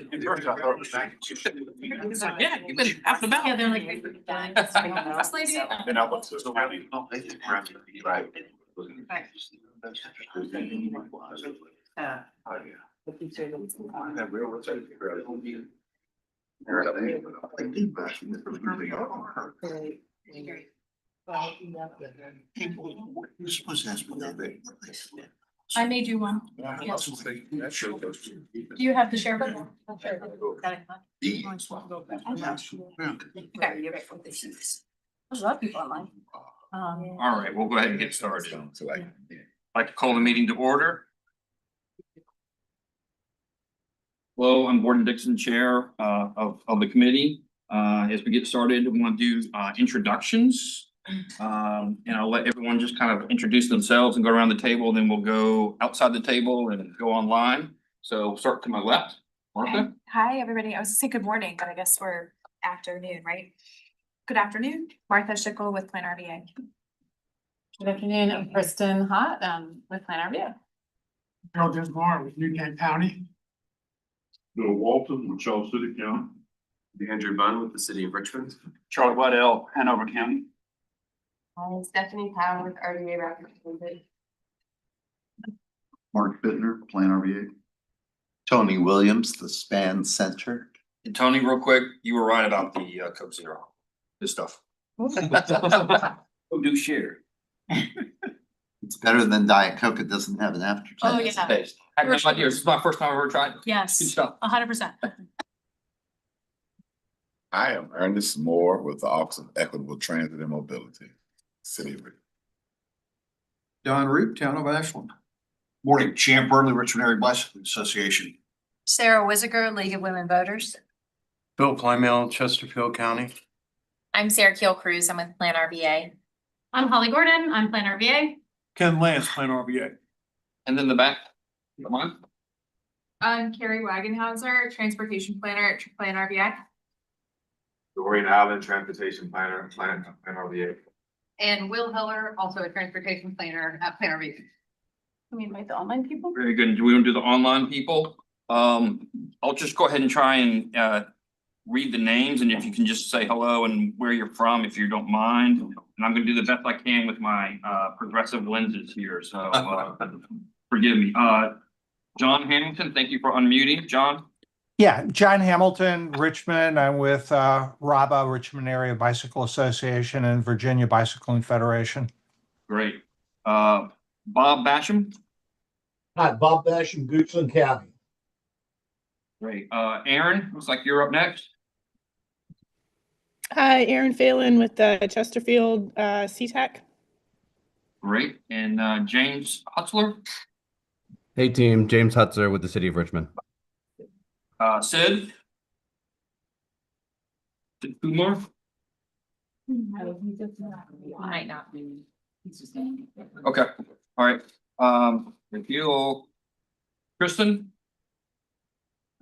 Yeah, you've been out and about. Yeah, they're like. Been out with the county. Right. You're supposed to ask me that. I made you one. Yes. Do you have the share button? Sure. Got it. Okay, you're right. There's a lot of people online. All right, we'll go ahead and get started. I'd like to call the meeting to order. Hello, I'm Gordon Dixon, Chair of the committee. As we get started, we want to do introductions. And I'll let everyone just kind of introduce themselves and go around the table, then we'll go outside the table and go online. So start to my left, Martha. Hi, everybody. I was gonna say good morning, but I guess we're afternoon, right? Good afternoon, Martha Schickel with Plan RVA. Good afternoon, I'm Kristen Hott, with Plan RVA. Harold Desmar with Newtown County. Bill Walton with Charles City County. Andrew Bunn with the city of Richmond. Charlie Waddell, Hanover County. Stephanie Powell with RVA Rapid. Mark Bittner, Plan RVA. Tony Williams, the Span Center. And Tony, real quick, you were right about the Coke Zero, this stuff. Do share. It's better than Diet Coke. It doesn't have an aftertaste. Oh, yeah. Taste. I have no idea. This is my first time I've ever tried it. Good Yes, stuff. 100%. I am Ernest Moore with the Office of Equitable Transit and Mobility, City of Richmond. Don Root, Town of Ashland. Morning, Champ Burnley, Richmond Area Bicycle Association. Sarah Wisiger, League of Women Voters. Bill Plymell, Chesterfield County. I'm Sarah Keel Cruz. I'm with Plan RVA. I'm Holly Gordon, I'm Plan RVA. Ken Lance, Plan RVA. And then the back, come on. I'm Carrie Wagenhauser, Transportation Planner at Plan RVA. Dorian Allen, Transportation Planner, Plan RVA. And Will Hiller, also a transportation planner at Plan RVA. Can we invite the online people? Very good. Do we want to do the online people? I'll just go ahead and try and read the names, and if you can just say hello and where you're from, if you don't mind. And I'm gonna do the best I can with my progressive lenses here, so forgive me. John Hamilton, thank you for unmuting. John? Yeah, John Hamilton, Richmond. I'm with RABA, Richmond Area Bicycle Association, and Virginia Bicycling Federation. Great. Bob Basham? Hi, Bob Basham, Goochland County. Great. Aaron, looks like you're up next. Hi, Aaron Phelan with Chesterfield CTAC. Great. And James Hutzler? Hey team, James Hutzler with the city of Richmond. Sid? Sid Kumar? Might not be. Okay, all right. If you'll, Kristen?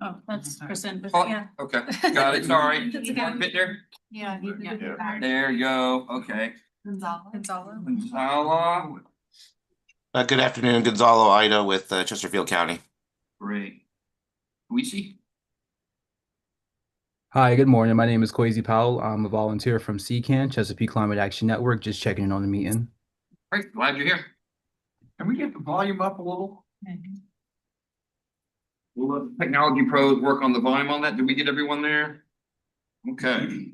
Oh, that's Kristen. Oh, Yeah. okay, got it, sorry. That's okay. Mark Bittner? Yeah. There you go, okay. Gonzalo. Gonzalo, Good afternoon, Gonzalo Ida with Chesterfield County. great. Luisi? Hi, good morning. My name is Kwesi Powell. I'm a volunteer from CCAN, Chesapeake Climate Action Network, just checking in on the meeting. Great, glad you're here. Can we get the volume up a little? We'll let the technology pros work on the volume on that. Did we get everyone there? Okay.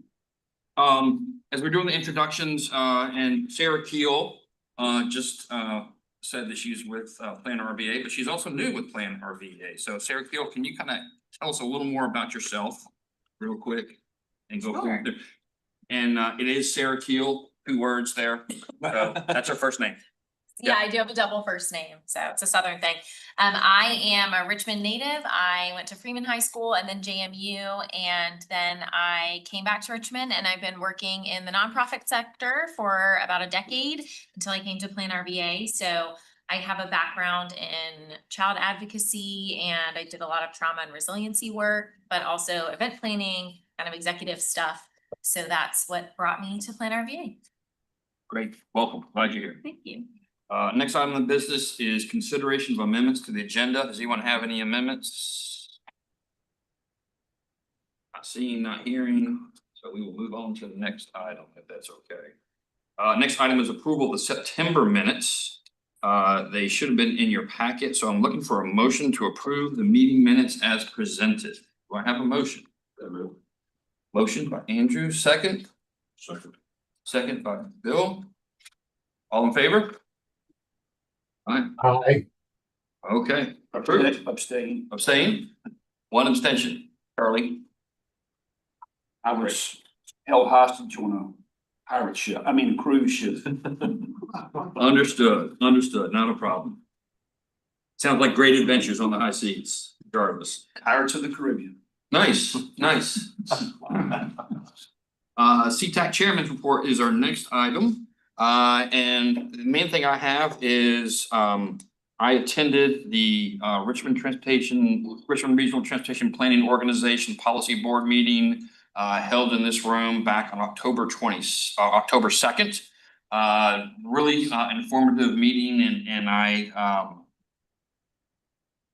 As we're doing the introductions, and Sarah Keel just said that she's with Plan RVA, but she's also new with Plan RVA. So Sarah Keel, can you kind of tell us a little more about yourself real quick and go forward? And it is Sarah Keel, 2 words there. So that's her first name. Yeah, I do have a double first name, so it's a Southern thing. I am a Richmond native. I went to Freeman High School and then JMU, and then I came back to Richmond, and I've been working in the nonprofit sector for about a decade until I came to Plan RVA. So I have a background in child advocacy, and I did a lot of trauma and resiliency work, but also event planning, kind of executive stuff. So that's what brought me to Plan RVA. Great, welcome, glad you're here. Thank you. Next item of business is consideration of amendments to the agenda. Does anyone have any amendments? Not seeing, not hearing, so we will move on to the next item, if that's okay. Next item is approval of the September minutes. They should have been in your packet, so I'm looking for a motion to approve the meeting minutes as presented. Do I have a motion? Motion by Andrew, second. Second by Bill. All in favor? Aye. Aye. Okay, approved. Abstain. Abstain? One abstention. Charlie? I was held hostage on a pirate ship, a cruise ship. Understood, not a problem. Sounds like great adventures on the high seas, regardless. Pirates of the Caribbean. Nice, nice. CTAC Chairman's Report is our next item. And the main thing I have is, I attended the Richmond Regional Transportation Planning Organization Policy Board meeting held in this room back on October 2nd. Really informative meeting, and I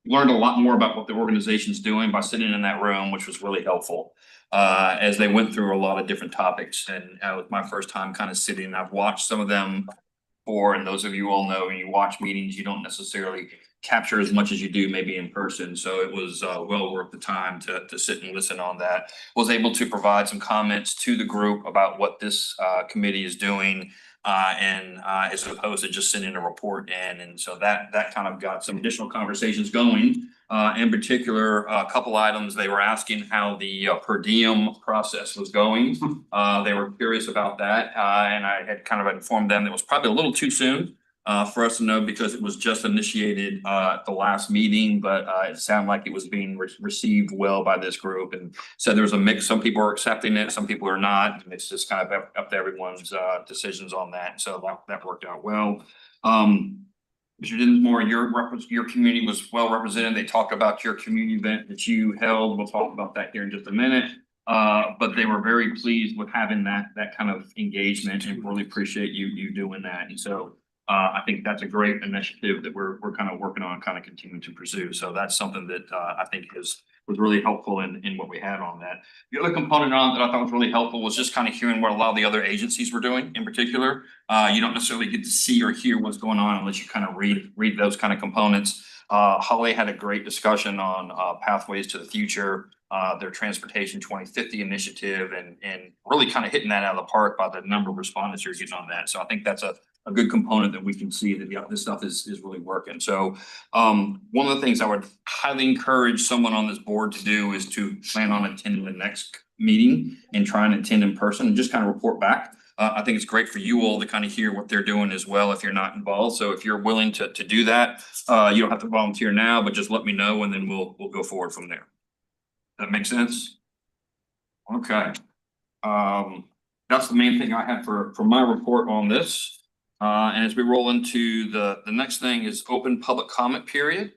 learned a lot more about what the organization's doing by sitting in that room, which was really helpful. As they went through a lot of different topics, and it was my first time kind of sitting. I've watched some of them before, and those of you all know when you watch meetings, you don't necessarily capture as much as you do maybe in person. So it was well worth the time to sit and listen on that. Was able to provide some comments to the group about what this committee is doing. And as opposed to just sending a report in. And so that kind of got some additional conversations going. In particular, a couple items, they were asking how the per diem process was going. They were curious about that. And I had kind of informed them that it was probably a little too soon for us to know because it was just initiated at the last meeting, but it sounded like it was being received well by this group. And so there was a mix. Some people are accepting it, some people are not. And it's just kind of up to everyone's decisions on that. So that worked out well. Mr. Dinsmore, your community was well represented. They talked about your community event that you held. We'll talk about that here in just a minute. But they were very pleased with having that kind of engagement and really appreciate you doing that. And so I think that's a great initiative that we're kind of working on, kind of continuing to pursue. So that's something that I think was really helpful in what we had on that. The other component on that I thought was really helpful was just kind of hearing what a lot of the other agencies were doing in particular. You don't necessarily get to see or hear what's going on unless you kind of read those kind of components. Holly had a great discussion on Pathways to the Future, their Transportation 2050 initiative, and really kind of hitting that out of the park by the number of respondents you're getting on that. So I think that's a good component that we can see that this stuff is really working. So one of the things I would highly encourage someone on this board to do is to plan on attending the next meeting and try and attend in person and just kind of report back. I think it's great for you all to kind of hear what they're doing as well if you're not involved. So if you're willing to do that, you don't have to volunteer now, but just let me know and then we'll go forward from there. That make sense? Okay. That's the main thing I had for my report on this. And as we roll into the next thing is open public comment period.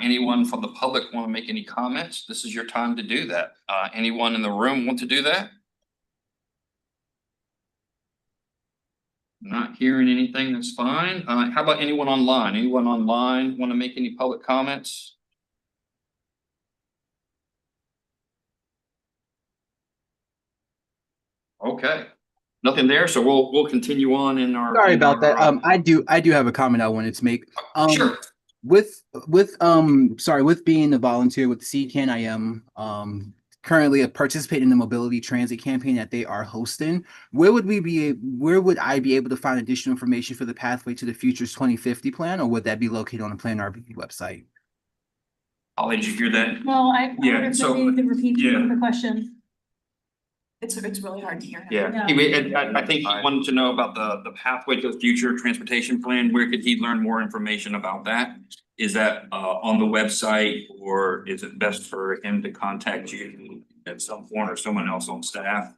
Anyone from the public want to make any comments? This is your time to do that. Anyone in the room want to do that? Not hearing anything, that's fine. How about anyone online? Anyone online want to make any public comments? Okay, nothing there, so we'll continue on in our. Sorry about that. I do have a comment I wanted to make. Sure. With being a volunteer with CCAN, I am currently participating in the mobility transit campaign that they are hosting. Where would I be able to find additional information for the Pathway to the Future's 2050 plan, or would that be located on the Plan RV website? Holly, did you hear that? Well, Yeah, so you could repeat yeah. the question. It's really hard to hear him. Yeah, I think he wanted to know about the Pathway to the Future transportation plan. Where could he learn more information about that? Is that on the website, or is it best for him to contact you at some point or someone else on staff?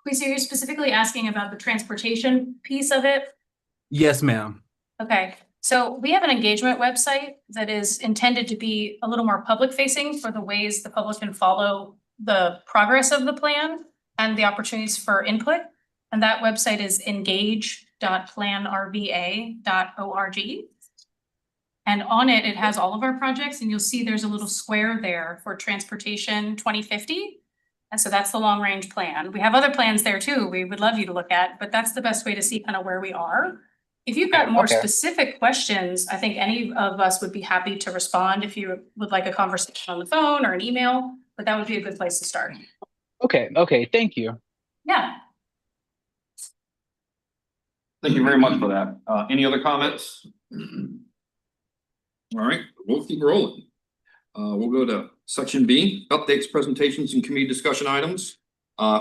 Wait, so you're specifically asking about the transportation piece of it? Yes, ma'am. Okay, so we have an engagement website that is intended to be a little more public facing for the ways the public can follow the progress of the plan and the opportunities for input. And that website is engage.planrva.org. And on it, it has all of our projects and you'll see there's a little square there for transportation 2050. And so that's the long range plan. We have other plans there too, we would love you to look at, but that's the best way to see kind of where we are. If you've got more Okay. specific questions, I think any of us would be happy to respond if you would like a conversation on the phone or an email, but that would be a good place to start. Okay, thank you. Yeah. Thank you very much for that. Any other comments? All right, we'll keep rolling. We'll go to section B, updates, presentations, and committee discussion items.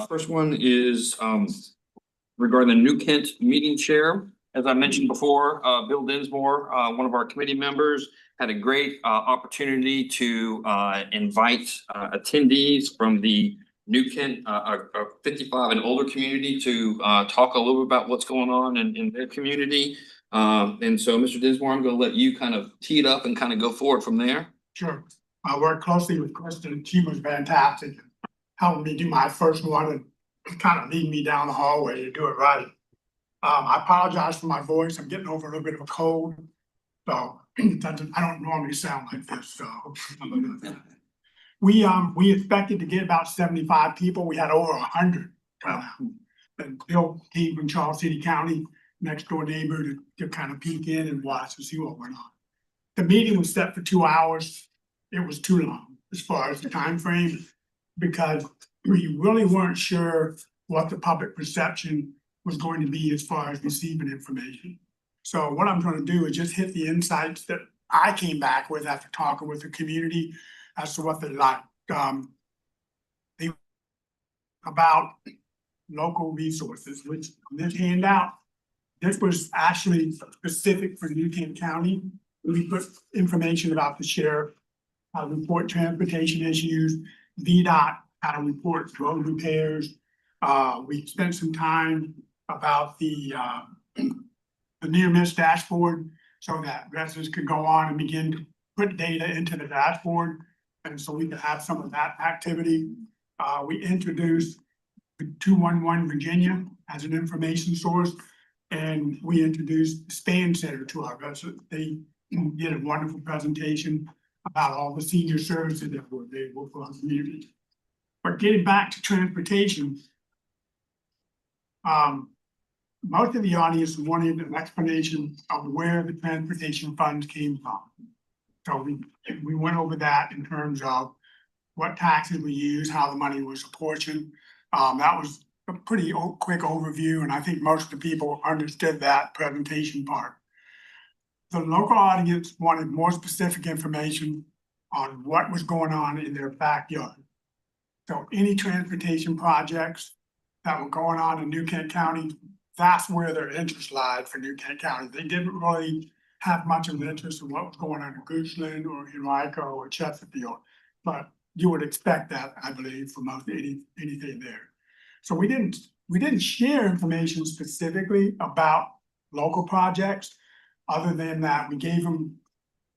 First one is regarding the New Kent meeting chair. As I mentioned before, Bill Dinsmore, one of our committee members, had a great opportunity to invite attendees from the New Kent 55 and older community to talk a little bit about what's going on in their community. And so, Mr. Dinsmore, I'm going to let you kind of tee it up and kind of go forward from there. Sure. I worked closely with Kristen. She was fantastic, helping me do my first one and kind of lead me down the hallway to do it right. I apologize for my voice. I'm getting over a little bit of a cold, so I don't normally sound like this. So we expected to get about 75 people. We had over 100 come out. And Bill came from Charles City County, next door neighbor, to kind of peek in and watch and see what went on. The meeting was set for 2 hours. It was too long as far as the time frame, because we really weren't sure what the public perception was going to be as far as receiving information. So what I'm going to do is just hit the insights that I came back with after talking with the community as to what they like. About local resources, which this handout, this was actually specific for New Kent County. We put information about the sheriff, how to report transportation issues, VDOT, how to report road repairs. We spent some time about the near miss dashboard so that residents could go on and begin to put data into the dashboard. And so we could have some of that activity. We introduced 211 Virginia as an information source, and we introduced the Span Center to our residents. They did a wonderful presentation about all the senior services that were available for our community. But getting back to transportation, most of the audience wanted an explanation of where the transportation funds came from. So we went over that in terms of what taxes we use, how the money was apportioned. That was a pretty quick overview, and I think most of the people understood that presentation part. The local audience wanted more specific information on what was going on in their backyard. So any transportation projects that were going on in New Kent County, that's where their interest lied for New Kent County. They didn't really have much of an interest in what was going on in Goochland or Henrico or Chesterfield, but you would expect that, I believe, from most anything there. So we didn't share information specifically about local projects, other than that we gave them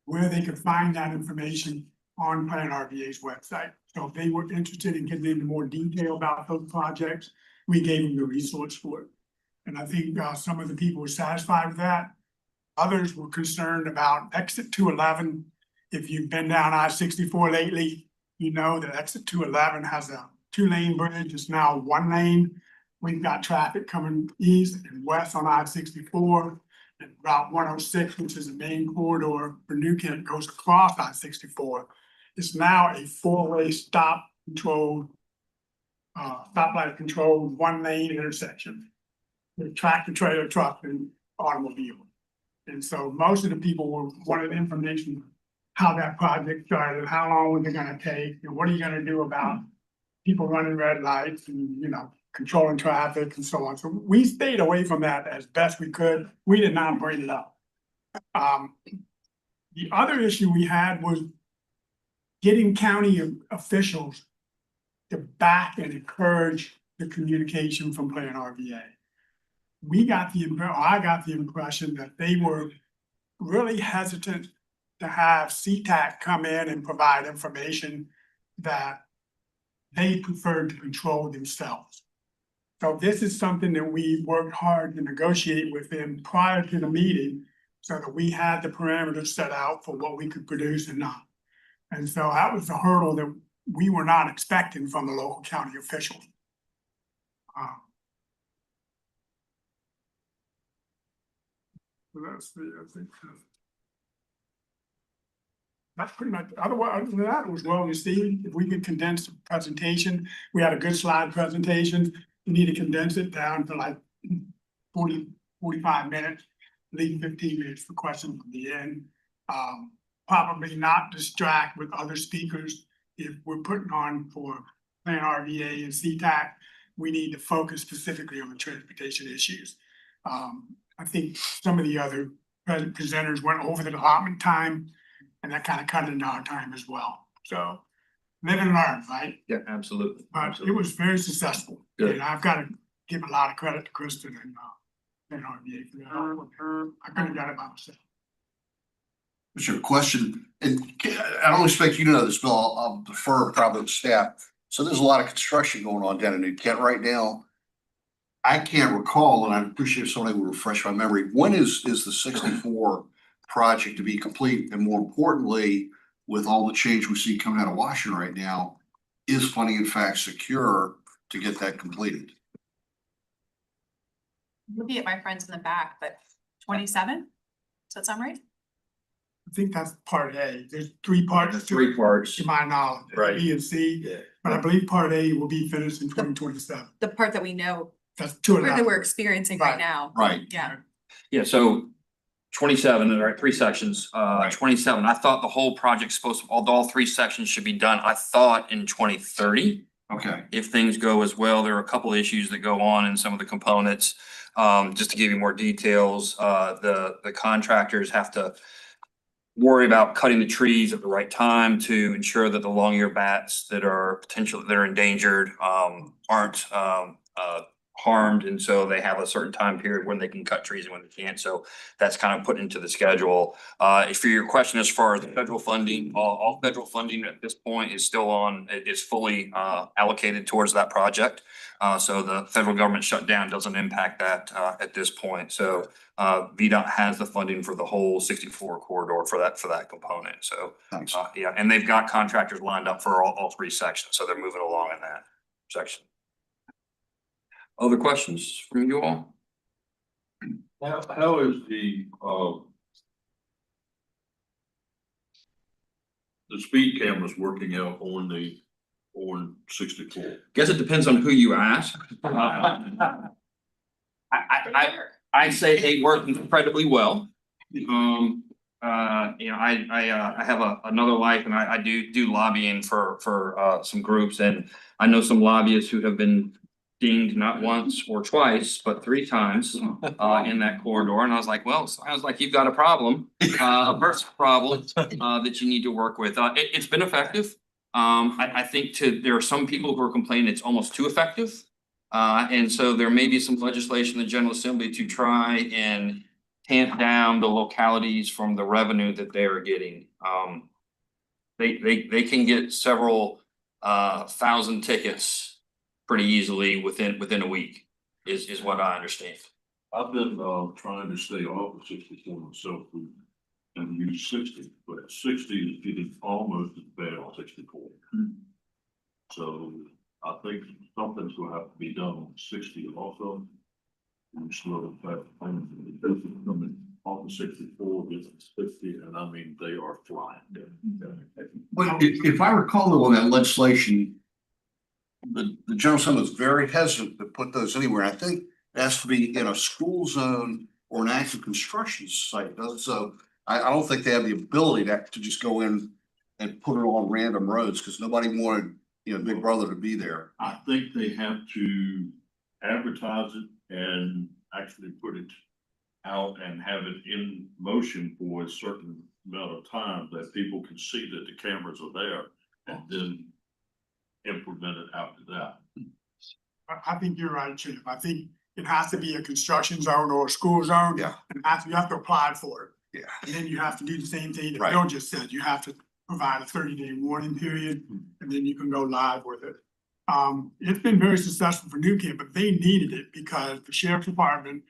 where they could find that information on Plan RVA's website. So if they were interested in getting into more detail about those projects, we gave them the resource for it. And I think some of the people were satisfied with that. Others were concerned about exit 211. If you've been down I-64 lately, you know that exit 211 has a 2-lane bridge. It's now 1 lane. We've got traffic coming east and west on I-64. And Route 106, which is the main corridor for New Kent, goes across I-64. It's now a 4-way stoplight controlled 1-lane intersection with tractor, trailer, truck, and automobile. And so most of the people wanted information how that project started, how long was it gonna take, and what are you gonna do about people running red lights and, you know, controlling traffic and so on. So we stayed away from that as best we could. We did not bring it up. The other issue we had was getting county officials to back and encourage the communication from Plan RVA. I got the impression that they were really hesitant to have CTAC come in and provide information that they preferred to control themselves. So this is something that we worked hard to negotiate with them prior to the meeting, so that we had the parameters set out for what we could produce and not. And so that was the hurdle that we were not expecting from the local county officials. That's I think. That's pretty much, other than that, it was well received. If we could condense the presentation, we had a good slide presentation. You need to condense it down to like 45 minutes, leave 15 minutes for questions at the end. Probably not distract with other speakers. If we're putting on for Plan RVA and CTAC, we need to focus specifically on the transportation issues. I think some of the other presenters went over the allotment time, and that kind of cut into our time as well. So live and learn, right? Yeah, absolutely. But it was very successful. Good. And I've got to give a lot of credit to Kristen and RVA for that. I couldn't have done it by myself. Sure, question, and I don't expect you to know this, Bill, I'll defer probably to staff. So there's a lot of construction going on down in New Kent right now. I can't recall, and I appreciate if somebody will refresh my memory, when is the 64 project to be complete? And more importantly, with all the change we see coming out of Washington right now, is funding in fact secure to get that completed? Looking at my friends in the back, but 27? Does that sound right? I think that's part A. There's three parts. Three parts. To my knowledge, Right. B and C, Yeah. but I believe part A will be finished in 2027. The part that we know, That's two and a that half. we're experiencing right now. Right. Yeah. Yeah, so 27, there are 3 sections, 27, I thought the whole project's supposed to, all 3 sections should be done, I thought in 2030. Okay. If things go as well, there are a couple issues that go on in some of the components. Just to give you more details, the contractors have to worry about cutting the trees at the right time to ensure that the long-eared bats that are endangered, aren't, harmed, and so they have a certain time period when they can cut trees and when they can't, so that's kind of put into the schedule. For your question, as far as the federal funding, all federal funding at this point is still on, it is fully allocated towards that project. So the federal government shutdown doesn't impact that at this point, so VDOT has the funding for the whole 64 corridor for that component, so. Thanks. Yeah, and they've got contractors lined up for all 3 sections, so they're moving along in that section. Other questions from you all? How is the speed cameras working out on 64? Guess it depends on who you ask. I'd say they work incredibly well. You know, I have another life, and I do lobbying for some groups, and I know some lobbyists who have been dinged not once or twice, but 3 times in that corridor. And I was like, well, sounds like you've got a problem, a personal problem that you need to work with. It's been effective. I think there are some people who are complaining it's almost too effective. And so there may be some legislation in the General Assembly to try and tamp down the localities from the revenue that they are getting. They can get several thousand tickets pretty easily within a week, is what I understand. I've been trying to stay off of 64 myself and use 60, but 60 is getting almost as bad as 64. So I think something's gonna have to be done on 60 also. And slow the fact coming off of 64 gets 60, and I mean they are flying. But if I recall though, on that legislation, the General Assembly was very hesitant to put those anywhere. I think it has to be in a school zone or an active construction site, doesn't it? So I don't think they have the ability to just go in and put it on random roads, because nobody wanted, Big Brother to be there. I think they have to advertise it and actually put it out and have it in motion for a certain amount of time that people can see that the cameras are there, and then implement it after that. I think you're right, Chief. I think it has to be a construction zone or a school zone. Yeah. And you have to apply for it. Yeah. And then you have to do the same thing that Right. Bill just said. You have to provide a 30-day warning period, and then you can go live with it. It's been very successful for New Kent, but they needed it because the sheriff's department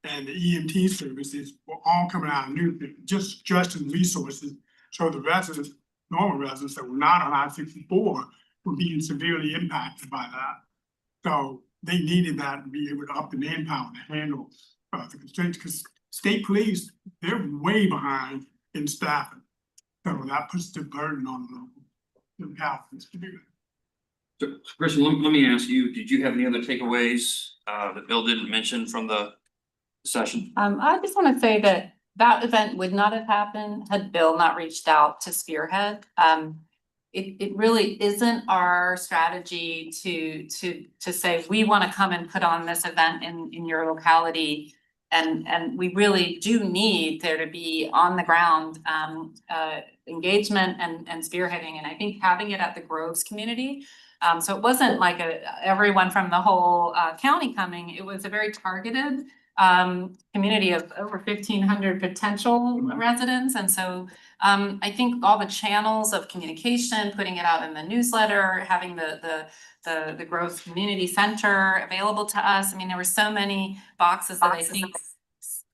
and the EMT services were all coming out of Newton, just in resources. So the residents, normal residents that were not on I-64 were being severely impacted by that. So they needed that to be able to up the manpower to handle the constraints, because state police, they're way behind in staffing. So that puts the burden on the counties to do that. So, Kristen, let me ask you, did you have any other takeaways that Bill didn't mention from the session? I just want to say that that event would not have happened had Bill not reached out to Spearhead. It really isn't our strategy to say, we want to come and put on this event in your locality. And we really do need there to be on the ground engagement and spearheading. And I think having it at the Groves community, so it wasn't like everyone from the whole county coming, it was a very targeted community of over 1,500 potential residents. And so I think all the channels of communication, putting it out in the newsletter, having the Groves Community Center available to us. I mean, there were so many boxes that I think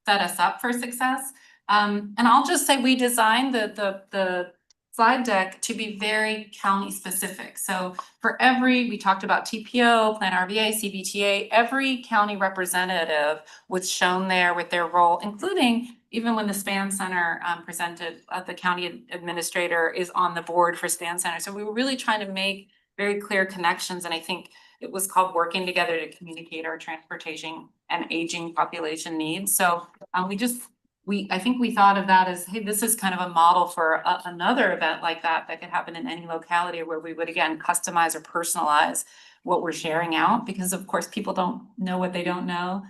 set us up for success. And I'll just say we designed the slide deck to be very county specific. So for we talked about TPO, Plan RVA, CBTA, every county representative was shown there with their role, including even when the SPAN Center presented, the county administrator is on the board for SPAN Center. So we were really trying to make very clear connections. And I think it was called Working Together to Communicate Our Transportation and Aging Population Needs. So I think we thought of that as, hey, this is kind of a model for another event like that could happen in any locality, where we would again customize or personalize what we're sharing out, because of course people don't know what they don't know.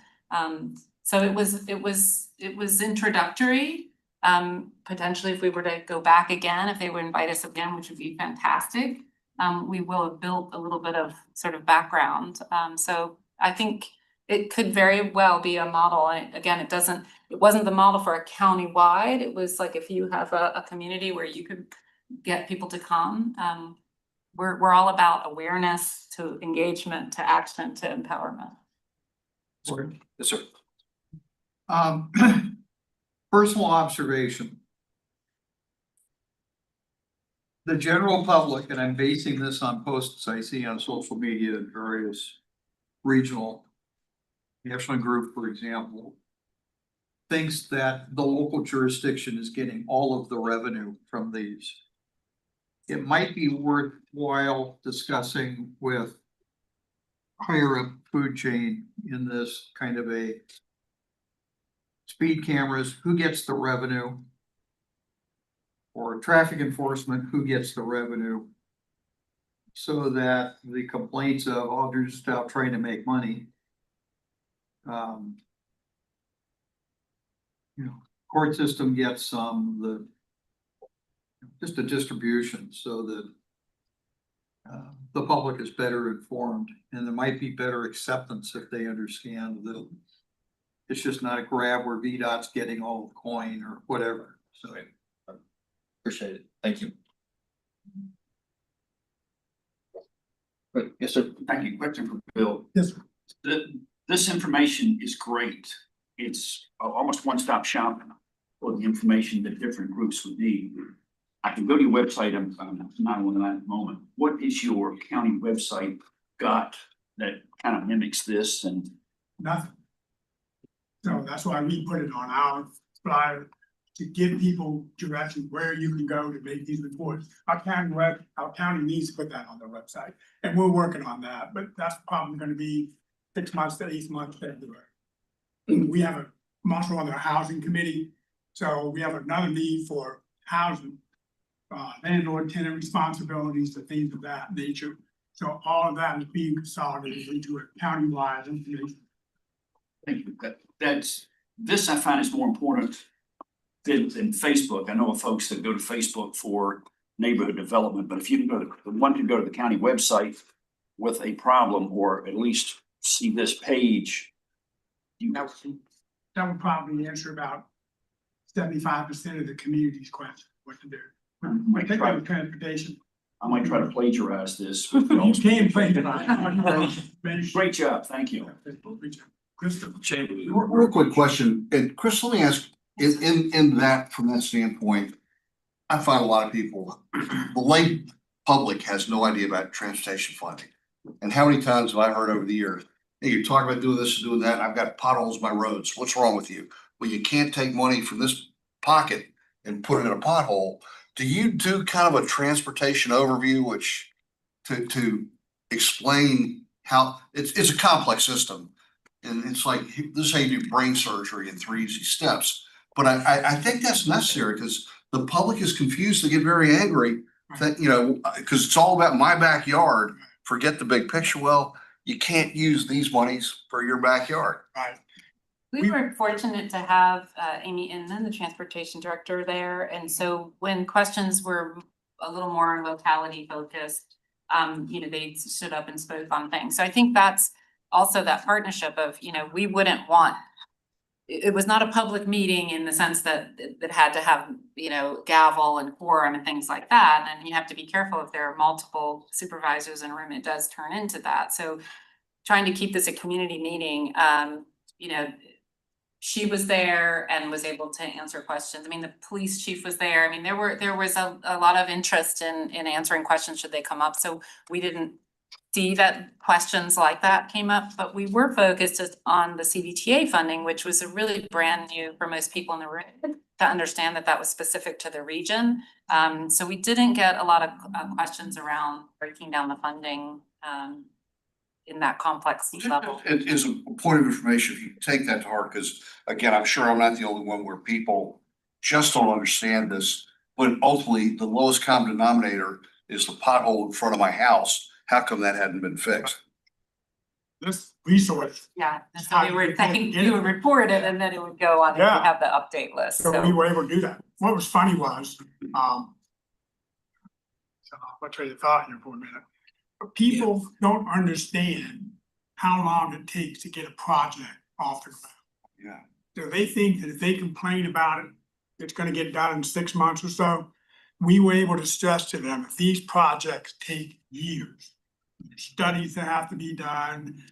So it was introductory. Potentially if we were to go back again, if they would invite us again, which would be fantastic, we will have built a little bit of sort of background. So I think it could very well be a model. And again, it wasn't the model for a county-wide. It was like, if you have a community where you could get people to come, we're all about awareness to engagement, to action, to empowerment. Yes, sir. Personal observation. The general public, and I'm basing this on posts I see on social media and various regional national group, for example, thinks that the local jurisdiction is getting all of the revenue from these. It might be worthwhile discussing with higher up food chain in this kind of a speed cameras, who gets the revenue, or traffic enforcement, who gets the revenue, so that the complaints of, oh, they're just out trying to make money, court system gets some, just a distribution, so that the public is better informed, and there might be better acceptance if they understand that it's just not a grab where VDOT's getting all the coin or whatever. So Appreciate it. Thank you. Good. Yes, sir. Thank you. Question for Bill. Yes, This information is great. It's almost one-stop shopping for the information that different groups would need. I can go to your website. I'm not on that at the moment. What is your county website got that kind of mimics this? And nothing. So that's why we put it on our flyer, to give people direction where you can go to make these reports. Our county needs to put that on their website, and we're working on that, but that's probably gonna be 6 months to 8 months February. We have I'm also on the housing committee, so we have another need for housing, landlord tenant responsibilities, and things of that nature. So all of that is being consolidated into a county-wide information. thank you. This I find is more important than Facebook. I know of folks that go to Facebook for neighborhood development, but if you can go to one can go to the county website with a problem, or at least see this page. That would probably answer about 75% of the community's question, what to do. I think about transportation. I might try to plagiarize this. You can plagiarize. Great job, thank you. Real quick question, and Chris, let me ask, in that, from that standpoint, I find a lot of people, the lay public has no idea about transportation funding. And how many times have I heard over the years, hey, you're talking about doing this and doing that, and I've got potholes in my roads, what's wrong with you? Well, you can't take money from this pocket and put it in a pothole. Do you do kind of a transportation overview, which to explain how it's a complex system? And it's like, this is how you do brain surgery in 3 easy steps. But I think that's necessary because the public is confused. They get very angry that, you know, because it's all about my backyard. Forget the big picture. Well, you can't use these monies for your backyard. Right. We were fortunate to have Amy Inman, the transportation director there. And so when questions were a little more locality focused, you know, they stood up and spoke on things. So I think that's also that partnership of, you know, we wouldn't want, it was not a public meeting in the sense that it had to have, you know, gavel and quorum and things like that. And you have to be careful if there are multiple supervisors in a room, it does turn into that. So trying to keep this a community meeting, you know, she was there and was able to answer questions. I mean, the police chief was there. I mean, there was a lot of interest in answering questions should they come up. So we didn't see that questions like that came up, but we were focused on the CDTA funding, which was a really brand new for most people in the room to understand that that was specific to the region. So we didn't get a lot of questions around breaking down the funding in that complex level. It is a point of information, if you take that to heart, because again, I'm sure I'm not the only one where people just don't understand this, but ultimately the lowest common denominator is the pothole in front of my house. How come that hadn't been fixed? This resource. Yeah, and so we were saying, you would report it and then it would go on and you Yeah. have the update list, So we were able to do that. What was funny was, so I'll trade of thought here for a minute. But people don't understand how long it takes to get a project off the ground. Yeah. So they think that if they complain about it, it's gonna get done in 6 months or so. We were able to stress to them, that these projects take years. There's studies that have to be done,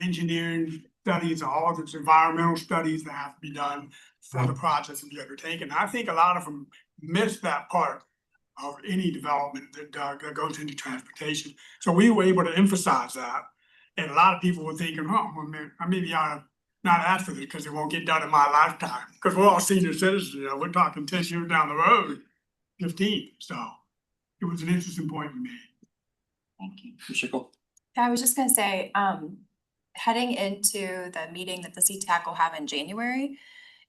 engineering studies, all the environmental studies that have to be done for the projects to be undertaken. I think a lot of them miss that part of any development that goes into transportation. So we were able to emphasize that. And a lot of people were thinking, oh, well, man, I maybe ought to not ask for this because it won't get done in my lifetime. Because we're all senior citizens, you know, we're talking 10 years down the road, 15. So it was an interesting point we made. Thank you. Michelle? I was just gonna say, heading into the meeting that the CTAC will have in January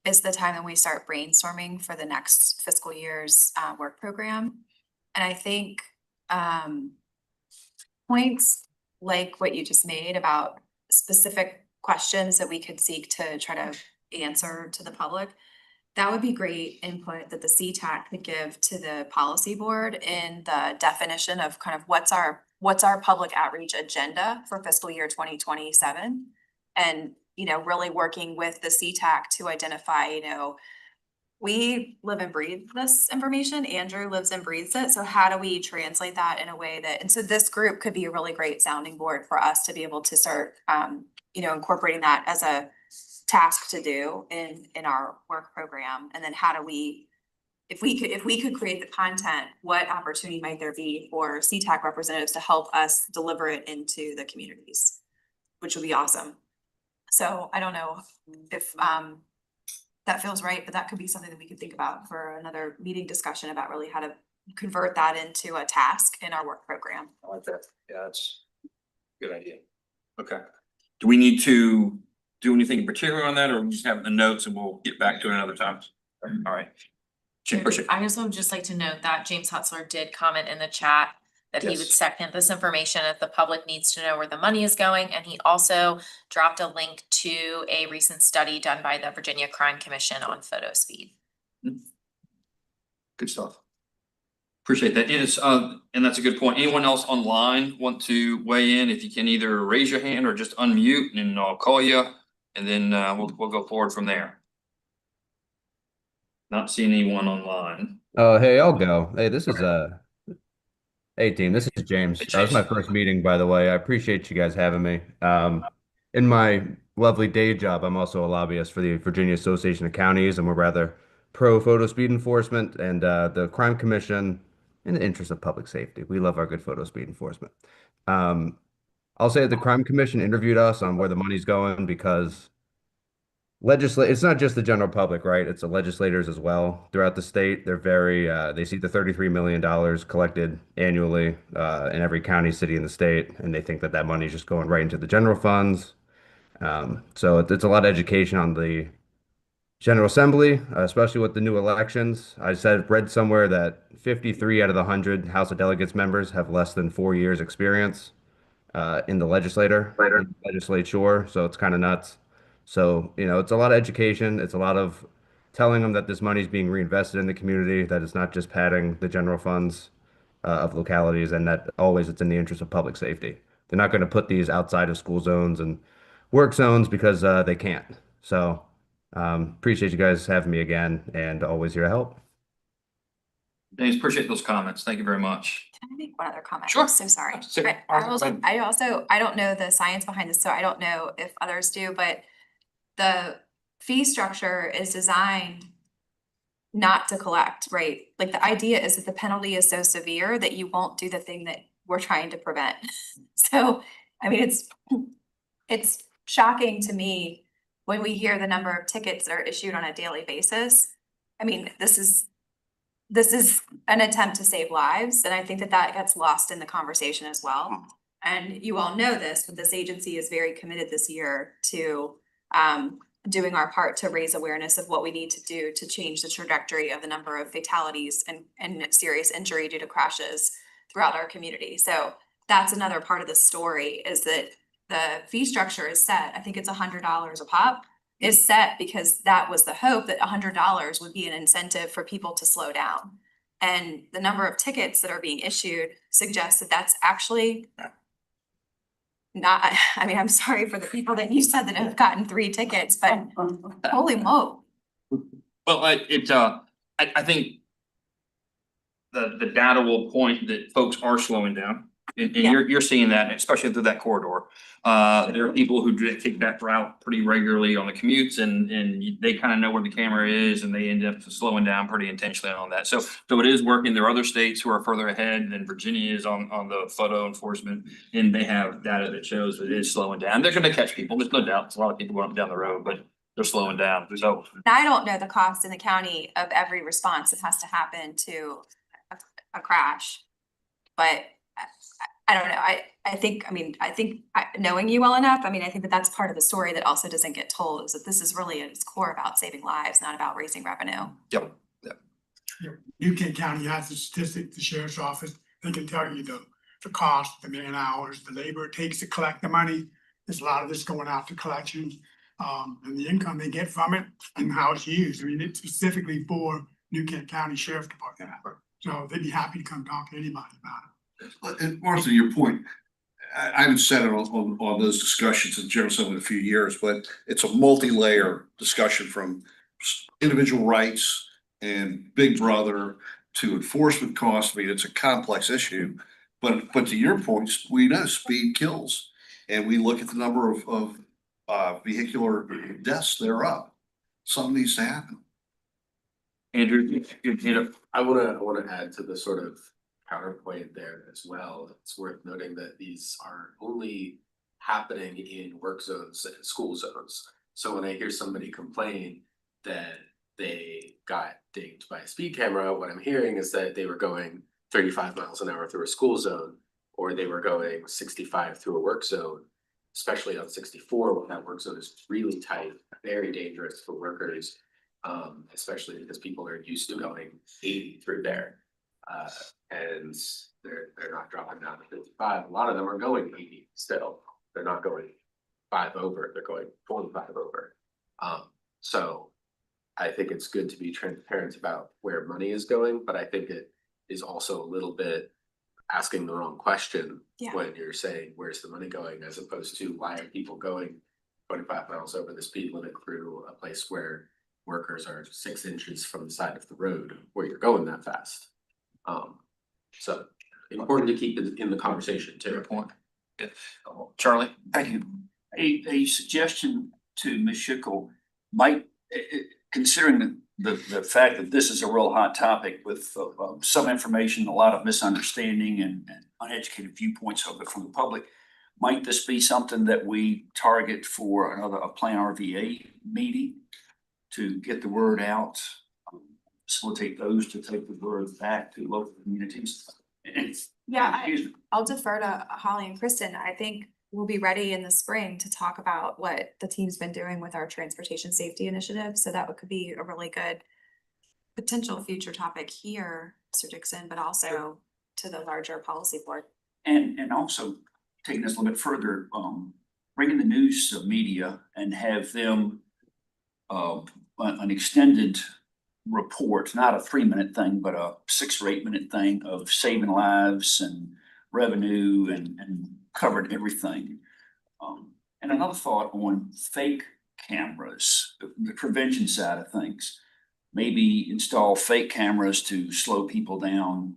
is the time that we start brainstorming for the next fiscal year's work program. And I think points like what you just made about specific questions that we could seek to try to answer to the public, that would be great input that the CTAC could give to the policy board in the definition of kind of what's our public outreach agenda for fiscal year 2027. And, you know, really working with the CTAC to identify, you know, we live and breathe this information. Andrew lives and breathes it. So how do we translate that in a way that, and so this group could be a really great sounding board for us to be able to start, you know, incorporating that as a task to do in our work program. And then how do we, if we could create the content, what opportunity might there be for CTAC representatives to help us deliver it into the communities, which would be awesome. So I don't know if that feels right, but that could be something that we could think about for another meeting discussion about really how to convert that into a task in our work program. I like that. Yeah, that's a good idea. Okay. Do we need to do anything in particular on that, or we just have the notes and we'll get back to it another time? All right. I just would just like to note that James Hutzler did comment in the chat that he would Yes. second this information if the public needs to know where the money is going. And he also dropped a link to a recent study done by the Virginia Crime Commission on photo speed. Good stuff. Appreciate that. It is, and that's a good point. Anyone else online want to weigh in? If you can either raise your hand or just unmute and I'll call you and then we'll go forward from there. Not seeing anyone online. Hey, I'll go. Hey, this is hey team, this is James. That was my first meeting, by the way. I appreciate you guys having me. In my lovely day job, I'm also a lobbyist for the Virginia Association of Counties, and we're rather pro photo speed enforcement and the Crime Commission in the interest of public safety. We love our good photo speed enforcement. I'll say that the Crime Commission interviewed us on where the money's going because it's not just the general public, right? It's the legislators as well throughout the state. They're very they see the $33 million collected annually in every county, city in the state, and they think that that money is just going right into the general funds. So it's a lot of education on the General Assembly, especially with the new elections. Read somewhere that 53 out of the 100 House of Delegates members have less than 4 years experience in the legislature. So it's kind of nuts. So, it's a lot of education. It's a lot of telling them that this money is being reinvested in the community, that it's not just padding the general funds of localities, and that always it's in the interest of public safety. They're not going to put these outside of school zones and work zones because they can't. So, appreciate you guys having me again, and always here to help. Denise, appreciate those comments. Thank you very much. Can I make one other comment? Sure. I'm so sorry. Sure. I don't know the science behind this, so I don't know if others do, but the fee structure is designed not to collect, right? Like the idea is that the penalty is so severe that you won't do the thing that we're trying to prevent. So, I mean, it's shocking to me when we hear the number of tickets that are issued on a daily basis. I mean, this is an attempt to save lives, and I think that gets lost in the conversation as well. And you all know this, but this agency is very committed this year to doing our part to raise awareness of what we need to do to change the trajectory of the number of fatalities and serious injury due to crashes throughout our community. So that's another part of the story, is that the fee structure is set. I think it's $100 a pop, is set because that was the hope that $100 would be an incentive for people to slow down. And the number of tickets that are being issued suggests that that's actually not, I mean, I'm sorry for the people that you said that have gotten 3 tickets, but holy moly. Well, I think the data will point that folks are slowing down. And you're seeing that, especially through that corridor. There are people who take that route pretty regularly on the commutes, and they kind of know where the camera is, and they end up slowing down pretty intentionally on that. So it is working. There are other states who are further ahead than Virginia is on the photo enforcement, and they have data that shows that it is slowing down. They're going to catch people. There's no doubt. There's a lot of people going down the road, but they're slowing down. So I don't know the cost in the county of every response that has to happen to a crash, but I don't know. I think knowing you well enough, I mean, I think that that's part of the story that also doesn't get told, is that this is really at its core about saving lives, not about raising revenue. Yep. New Kent County has the statistic, the sheriff's office, they can tell you the cost, the man hours, the labor it takes to collect the money. There's a lot of this going out to collections, and the income they get from it and how it's used. I mean, it's specifically for New Kent County Sheriff's Department. So they'd be happy to come talk to anybody about it. And Martha, your point, I haven't said it on those discussions in General Assembly in a few years, but it's a multi-layer discussion from individual rights and Big Brother to enforcement costs. I mean, it's a complex issue, but to your point, we know speed kills, and we look at the number of vehicular deaths that are up. Something needs to happen. Andrew, I wanna add to the sort of counterpoint there as well. It's worth noting that these are only happening in work zones and school zones. So when I hear somebody complain that they got dinged by a speed camera, what I'm hearing is that they were going 35 miles an hour through a school zone, or they were going 65 through a work zone, especially on 64 when that work zone is really tight, very dangerous for workers, especially because people are used to going 80 through there. And they're not dropping down to 55. A lot of them are going 80 still. They're not going 5 over, they're going 45 over. So I think it's good to be transparent about where money is going, but I think it is also a little bit asking the wrong question when you're saying, where's the money going, as opposed to why are people going 25 miles over the speed limit through a place where workers are 6 inches from the side of the road where you're going that fast. So important to keep it in the conversation too. Good point. Yeah. Charlie? Thank you. A suggestion to Ms. Schickel might, considering the fact that this is a real hot topic with some information, a lot of misunderstanding and uneducated viewpoints of it from the public, might this be something that we target for a Plan RVA meeting to get the word out, facilitate those to take the word back to local communities? Yeah, I'll defer to Holly and Kristen. I think we'll be ready in the spring to talk about what the team's been doing with our transportation safety initiative. So that could be a really good potential future topic here, Mr. Dixon, but also to the larger policy board. And also taking this a little bit further, bringing the news media and have them an extended report, not a 3-minute thing, but a 6 or 8 minute thing of saving lives and revenue and covered everything. And another thought on fake cameras, the prevention side of things. Maybe install fake cameras to slow people down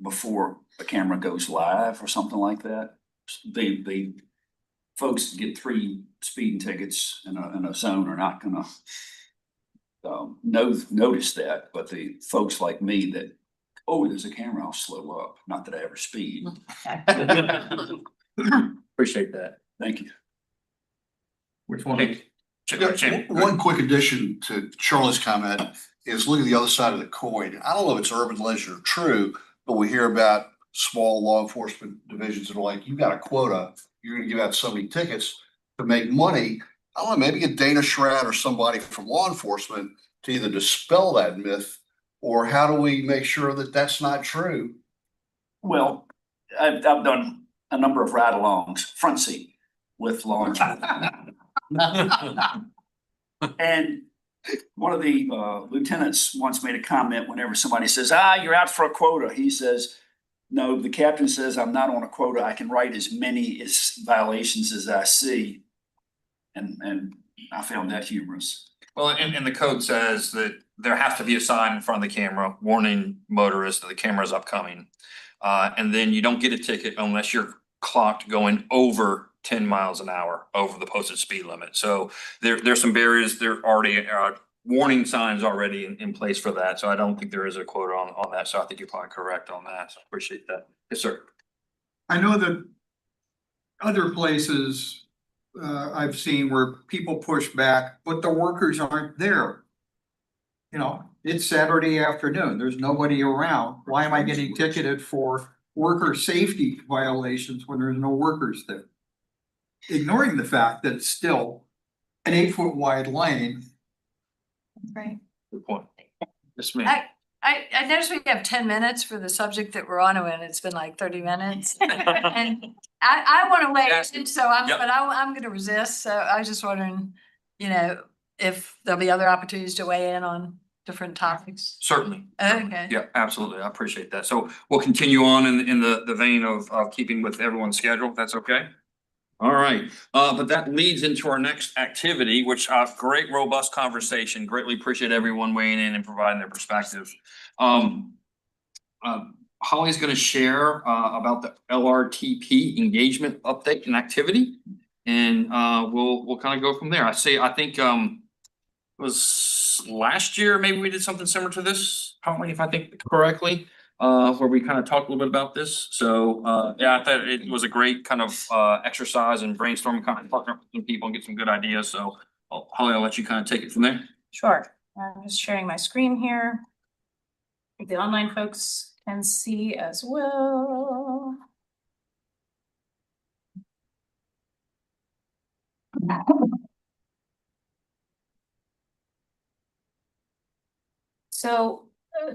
before a camera goes live or something like that. They folks get 3 speeding tickets in a zone are not gonna notice that, but the folks like me that, oh, there's a camera, I'll slow up. Not that I ever speed. Appreciate that. Thank you. Which one? One quick addition to Charlie's comment is look at the other side of the coin. I don't know if it's urban legend or true, but we hear about small law enforcement divisions that are like, you've got a quota, you're gonna give out so many tickets to make money. I don't know, maybe get Dana Schrad or somebody from law enforcement to either dispel that myth, or how do we make sure that that's not true? Well, I've done a number of ride-alongs, front seat with law enforcement. And one of the lieutenants once made a comment whenever somebody says, you're out for a quota. He says, no, the captain says, I'm not on a quota. I can write as many violations as I see. And I found that humorous. Well, and the code says that there has to be a sign in front of the camera warning motorists that the camera is upcoming. And then you don't get a ticket unless you're clocked going over 10 miles an hour over the posted speed limit. So there's some barriers. There already are warning signs already in place for that. So I don't think there is a quota on that. So I think you're probably correct on that. So I appreciate that. Yes, sir. I know that other places I've seen where people push back, but the workers aren't there. You know, it's Saturday afternoon. There's nobody around. Why am I getting ticketed for worker safety violations when there's no workers there? Ignoring the fact that it's still an 8-foot wide lane. Right. Good point. Yes, ma'am. I noticed we have 10 minutes for the subject that we're on, and it's been like 30 minutes. And I want to wait, so I'm going to resist. So I was just wondering, if there'll be other opportunities to weigh in on different topics. Certainly. Okay. Yeah, absolutely. I appreciate that. So we'll continue on in the vein of keeping with everyone's schedule. That's okay. All right, but that leads into our next activity, which great robust conversation. Greatly appreciate everyone weighing in and providing their perspective. Holly's going to share about the LRTP engagement update and activity, and we'll kind of go from there. I think it was last year maybe we did something similar to this, Holly, if I think correctly. Where we kind of talked a little bit about this. So yeah, I thought it was a great kind of exercise and brainstorming, kind of partner with some people and get some good ideas. So Holly, I'll let you kind of take it from there. Sure. I'm just sharing my screen here. The online folks can see as well. So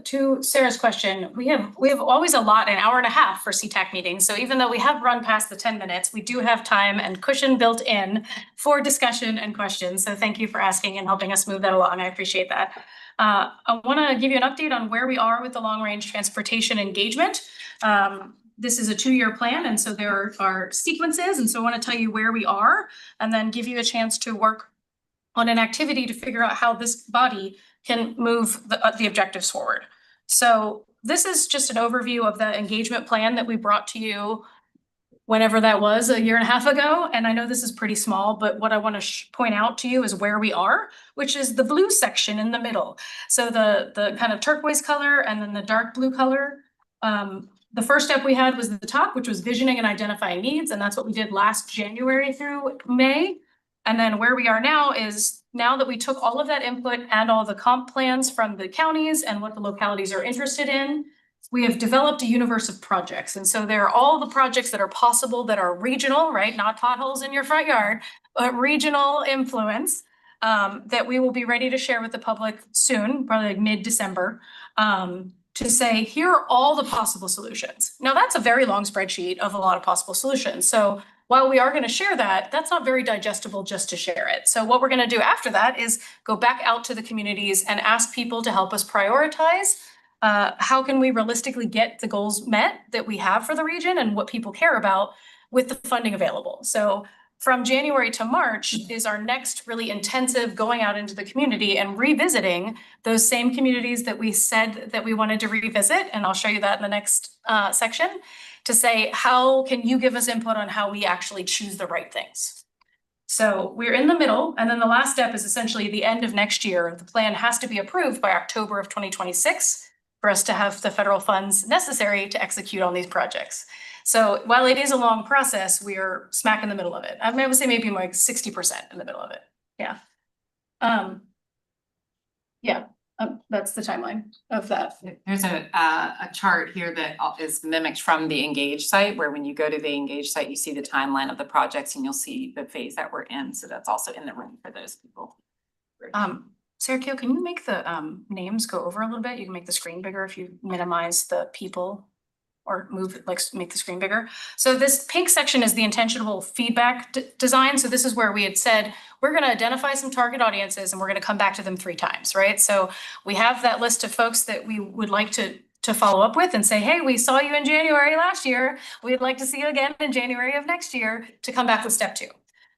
to Sarah's question, we have always an hour and a half for CTAC meetings. So even though we have run past the 10 minutes, we do have time and cushion built in for discussion and questions. So thank you for asking and helping us move that along. I appreciate that. I want to give you an update on where we are with the long range transportation engagement. This is a 2-year plan, and so there are sequences. And so I want to tell you where we are and then give you a chance to work on an activity to figure out how this body can move the objectives forward. So this is just an overview of the engagement plan that we brought to you whenever that was, a year and a half ago. And I know this is pretty small, but what I want to point out to you is where we are, which is the blue section in the middle. So the kind of turquoise color and then the dark blue color. The first step we had was the top, which was visioning and identifying needs. And that's what we did last January through May. And then where we are now is, now that we took all of that input and all the comp plans from the counties and what the localities are interested in, we have developed a universe of projects. And so there are all the projects that are possible that are regional, right? Not potholes in your front yard, but regional influence, that we will be ready to share with the public soon, probably like mid-December, to say, here are all the possible solutions. Now, that's a very long spreadsheet of a lot of possible solutions. So while we are going to share that, that's not very digestible just to share it. So what we're going to do after that is go back out to the communities and ask people to help us prioritize how can we realistically get the goals met that we have for the region and what people care about with the funding available. So from January to March is our next really intensive going out into the community and revisiting those same communities that we said that we wanted to revisit. And I'll show you that in the next section, to say, how can you give us input on how we actually choose the right things? So we're in the middle, and then the last step is essentially the end of next year. The plan has to be approved by October of 2026 for us to have the federal funds necessary to execute on these projects. So while it is a long process, we're smack in the middle of it. I would say maybe like 60% in the middle of it. Yeah. That's the timeline of that. There's a chart here that is mimicked from the Engage site, where when you go to the Engage site, you see the timeline of the projects and you'll see the phase that we're in. So that's also in the room for those people. Sarah Keel, can you make the names go over a little bit? You can make the screen bigger if you minimize the people or move it, like make the screen bigger. So this pink section is the intentional feedback design. So this is where we had said, we're going to identify some target audiences and we're going to come back to them 3 times, right? So we have that list of folks that we would like to follow up with and say, hey, we saw you in January last year. We'd like to see you again in January of next year to come back with step 2.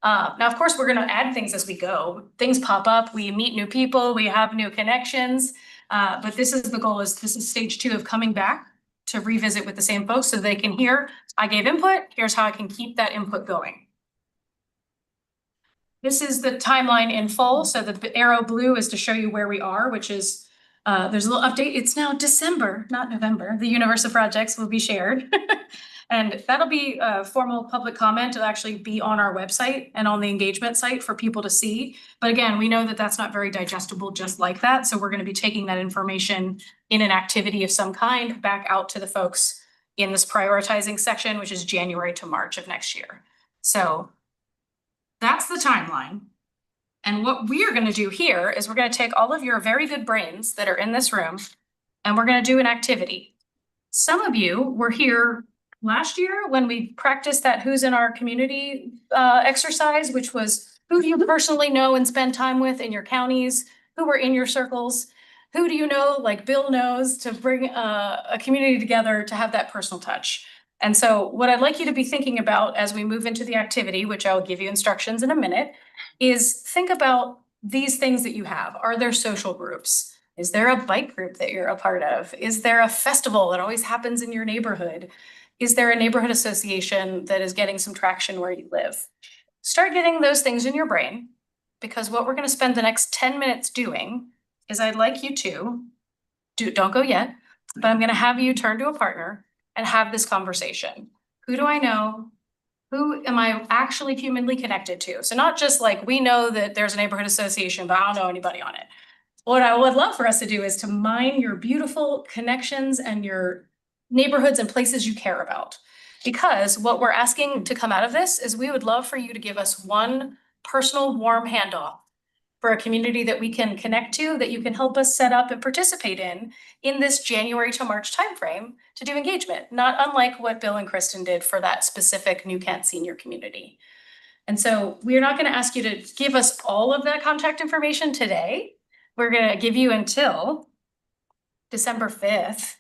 Now, of course, we're going to add things as we go. Things pop up, we meet new people, we have new connections. But this is the goal, this is stage 2 of coming back to revisit with the same folks so they can hear, I gave input, here's how I can keep that input going. This is the timeline in full. So the arrow blue is to show you where we are, which is, there's a little update. It's now December, not November. The universe of projects will be shared. And that'll be a formal public comment. It'll actually be on our website and on the engagement site for people to see. But again, we know that that's not very digestible just like that. So we're going to be taking that information in an activity of some kind back out to the folks in this prioritizing section, which is January to March of next year. So that's the timeline. And what we are going to do here is we're going to take all of your very good brains that are in this room and we're going to do an activity. Some of you were here last year when we practiced that who's in our community exercise, which was who do you personally know and spend time with in your counties, who were in your circles, who do you know, like Bill knows, to bring a community together to have that personal touch. And so what I'd like you to be thinking about as we move into the activity, which I'll give you instructions in a minute, is think about these things that you have. Are there social groups? Is there a bike group that you're a part of? Is there a festival that always happens in your neighborhood? Is there a neighborhood association that is getting some traction where you live? Start getting those things in your brain, because what we're going to spend the next 10 minutes doing is I'd like you to don't go yet, but I'm going to have you turn to a partner and have this conversation. Who do I know? Who am I actually humanly connected to? So not just like we know that there's a neighborhood association, but I don't know anybody on it. What I would love for us to do is to mine your beautiful connections and your neighborhoods and places you care about. Because what we're asking to come out of this is we would love for you to give us one personal warm handoff for a community that we can connect to, that you can help us set up and participate in this January to March timeframe to do engagement, not unlike what Bill and Kristen did for that specific New Kent senior community. And so we're not going to ask you to give us all of that contact information today. We're going to give you until December 5th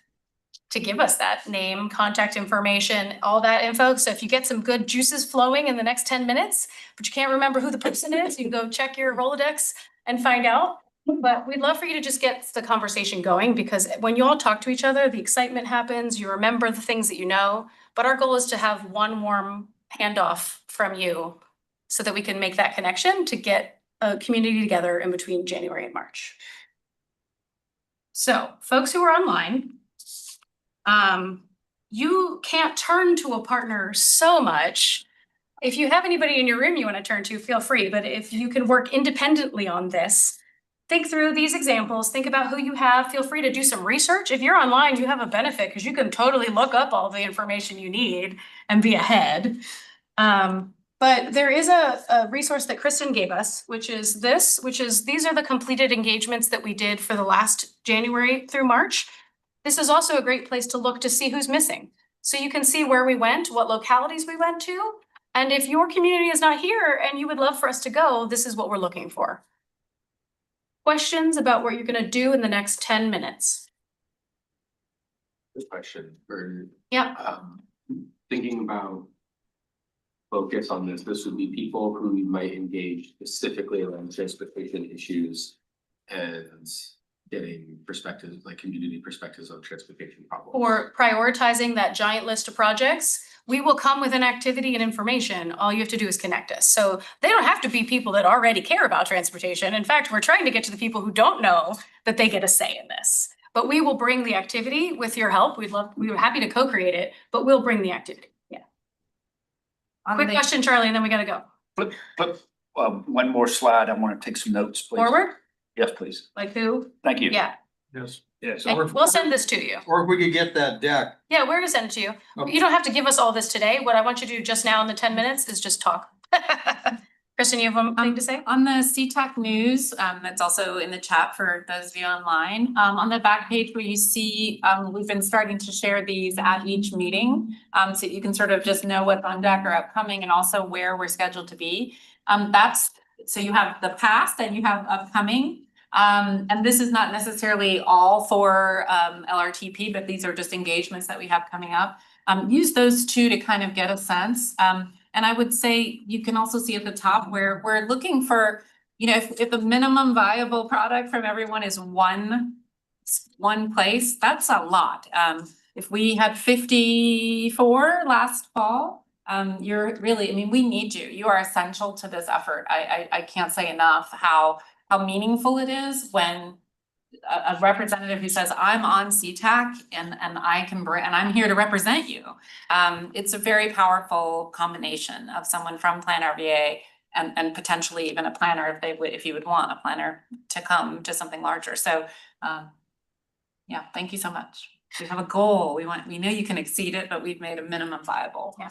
to give us that name, contact information, all that info. So if you get some good juices flowing in the next 10 minutes, but you can't remember who the person is, you can go check your Rolodex and find out. But we'd love for you to just get the conversation going, because when you all talk to each other, the excitement happens, you remember the things that you know, but our goal is to have one warm handoff from you so that we can make that connection to get a community together in between January and March. So folks who are online, you can't turn to a partner so much. If you have anybody in your room you want to turn to, feel free, but if you can work independently on this, think through these examples, think about who you have, feel free to do some research. If you're online, you have a benefit because you can totally look up all the information you need and be ahead. But there is a resource that Kristen gave us, which is these are the completed engagements that we did for the last January through March. This is also a great place to look to see who's missing. So you can see where we went, what localities we went to. And if your community is not here and you would love for us to go, this is what we're looking for. Questions about what you're gonna do in the next 10 minutes? Good question. For Yeah. thinking about focus on this would be people who might engage specifically around transportation issues and getting perspectives, like community perspectives on transportation problems. Or prioritizing that giant list of projects, we will come with an activity and information. All you have to do is connect us. So they don't have to be people that already care about transportation. In fact, we're trying to get to the people who don't know that they get a say in this. But we will bring the activity with your help. We were happy to co-create it, but we'll bring the activity. Yeah. Quick question, Charlie, and then we gotta go. Flip, one more slide. I want to take some notes, please. Forward? Yes, please. Like who? Thank you. Yeah. Yes. Yes. And we'll send this to you. Or if we could get that deck. Yeah, we're gonna send it to you. Okay. You don't have to give us all this today. What I want you to do just now in the 10 minutes is just talk. Kristen, you have one thing to say? On the CTAC news, that's also in the chat for those of you online, on the back page where you see, we've been starting to share these at each meeting. So you can sort of just know what's on deck or upcoming and also where we're scheduled to be. So you have the past and you have upcoming. And this is not necessarily all for LRTP, but these are just engagements that we have coming up. Use those two to kind of get a sense. And I would say you can also see at the top where we're looking for, you know, if the minimum viable product from everyone is one place, that's a lot. If we had 54 last fall, you're really, I mean, we need you. You are essential to this effort. I can't say enough how meaningful it is when a representative who says, I'm on CTAC and I can bring, and I'm here to represent you. It's a very powerful combination of someone from Plan RVA and potentially even a planner if you would want a planner to come to something larger. So yeah, thank you so much. We have a goal. We know you can exceed it, but we've made a minimum viable. Yeah.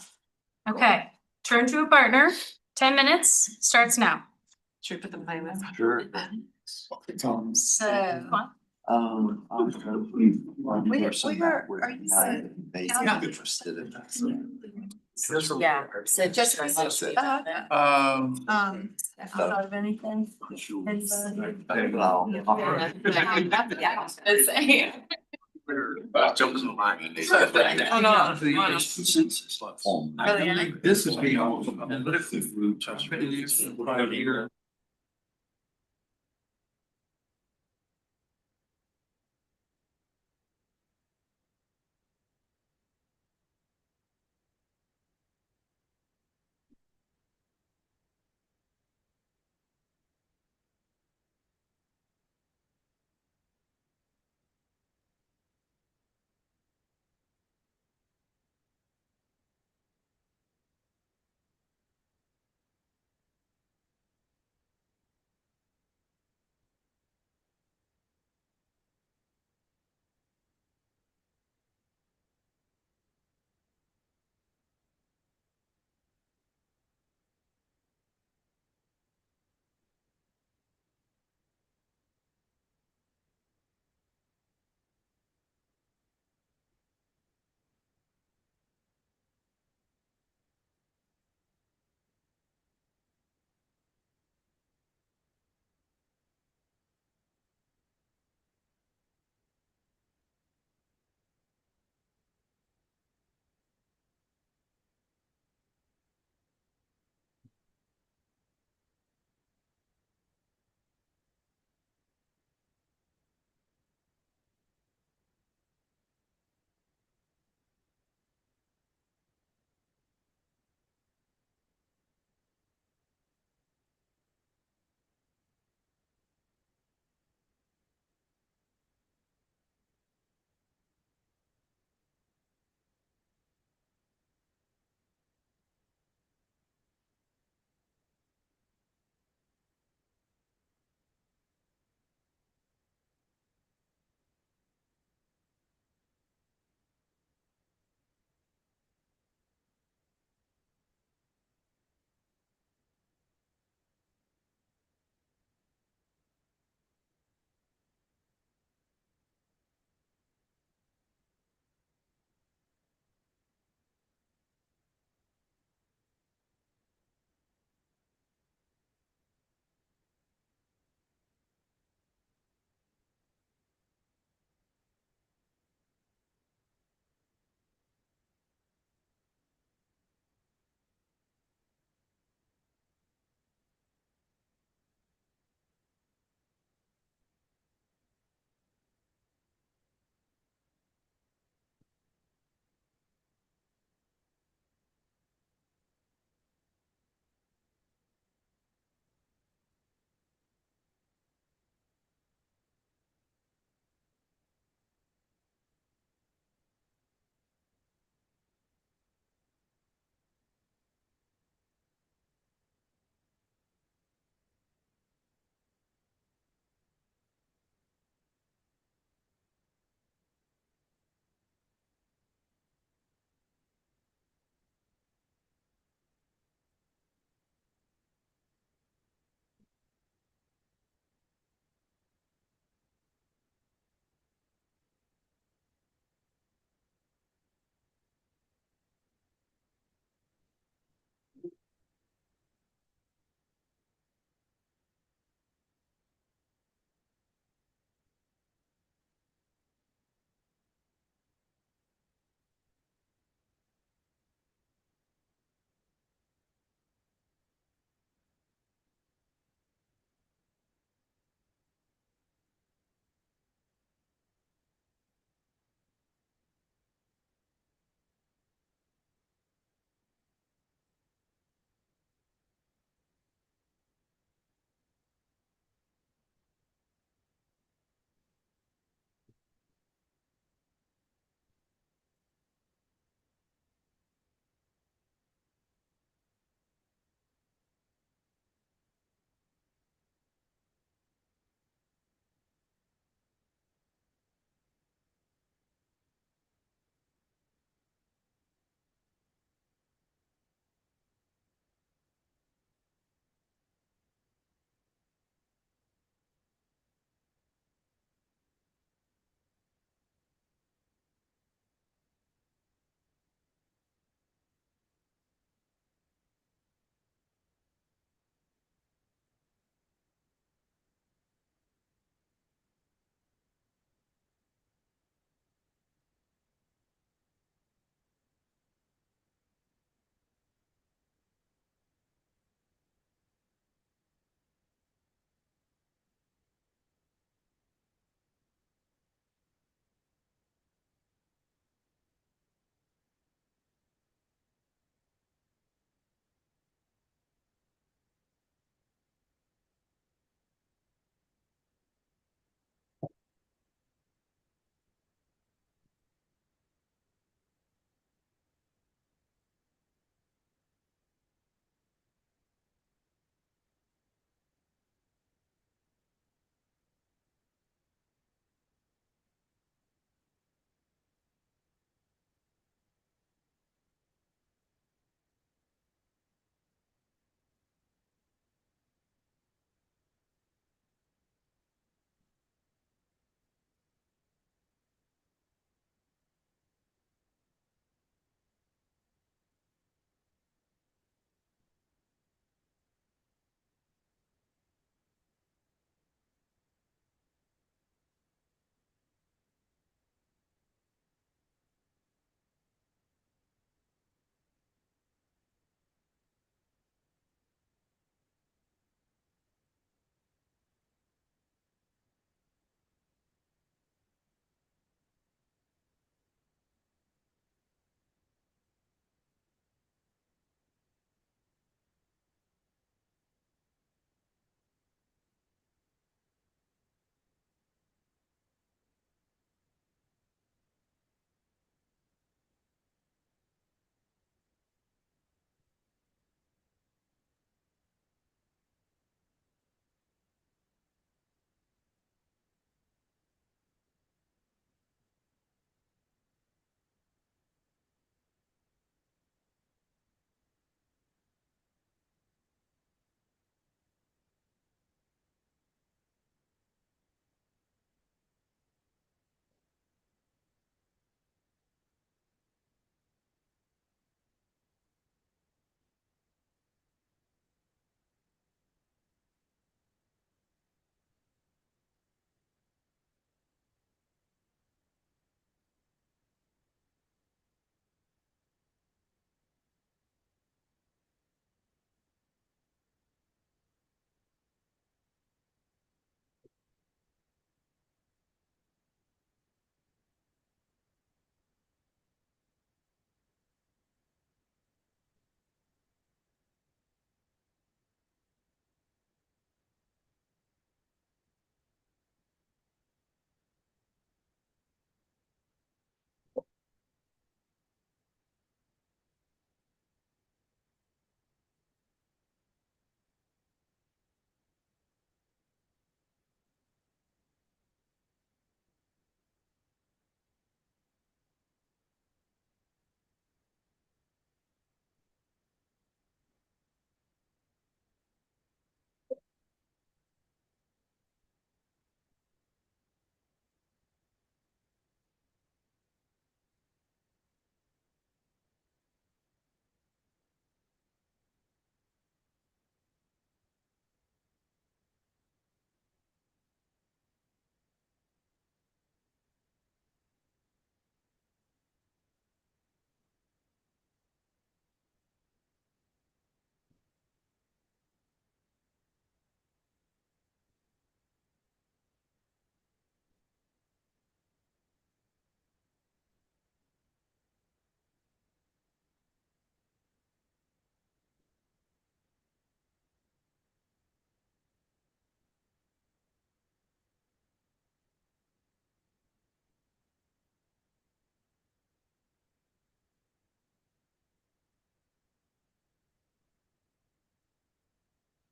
Okay, turn to a partner. 10 minutes starts now. Should we put the playlist? Sure. So. They Yeah. seem interested in that. Yeah, so just. Have you thought of anything? Jump in the line. Oh, no. This is being awesome. And what if the root touch?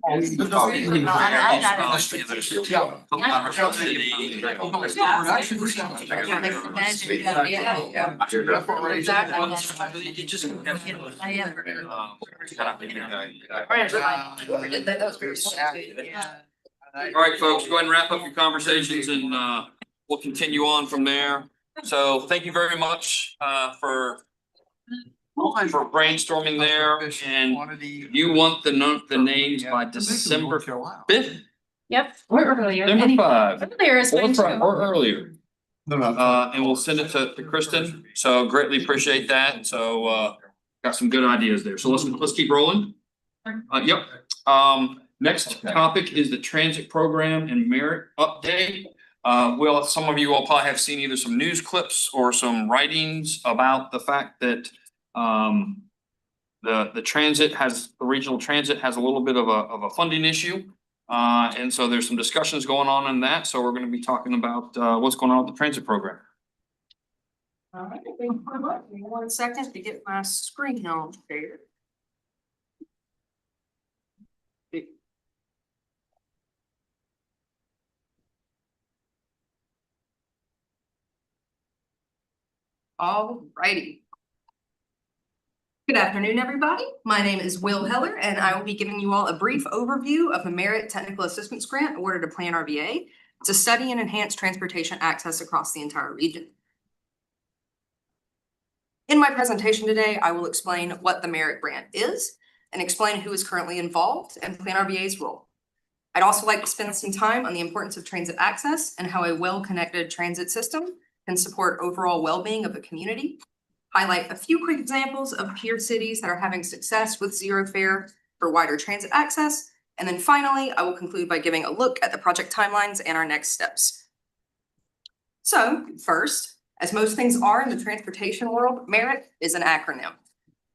All right, folks, go ahead and wrap up your conversations and we'll continue on from there. So thank you very much for brainstorming there, and you want the names by December 5th? Yep, or earlier. December 5. Earlier is fine too. Or earlier. And we'll send it to Kristen, so greatly appreciate that, so got some good ideas there, so let's keep rolling. Yep, next topic is the transit program and merit update. Some of you will probably have seen either some news clips or some writings about the fact that the regional transit has a little bit of a funding issue. And so there's some discussions going on in that, so we're gonna be talking about what's going on with the transit program. All right, thank you very much. Give me 1 second to get my screen on there. All righty. Good afternoon, everybody. My name is Will Heller, and I will be giving you all a brief overview of the Merit Technical Assistance Grant awarded to Plan RVA to study and enhance transportation access across the entire region. In my presentation today, I will explain what the Merit Grant is and explain who is currently involved and Plan RVA's role. I'd also like to spend some time on the importance of transit access and how a well-connected transit system can support overall well-being of the community. Highlight a few quick examples of peer cities that are having success with zero fare for wider transit access. And then finally, I will conclude by giving a look at the project timelines and our next steps. So first, as most things are in the transportation world, MERIT is an acronym.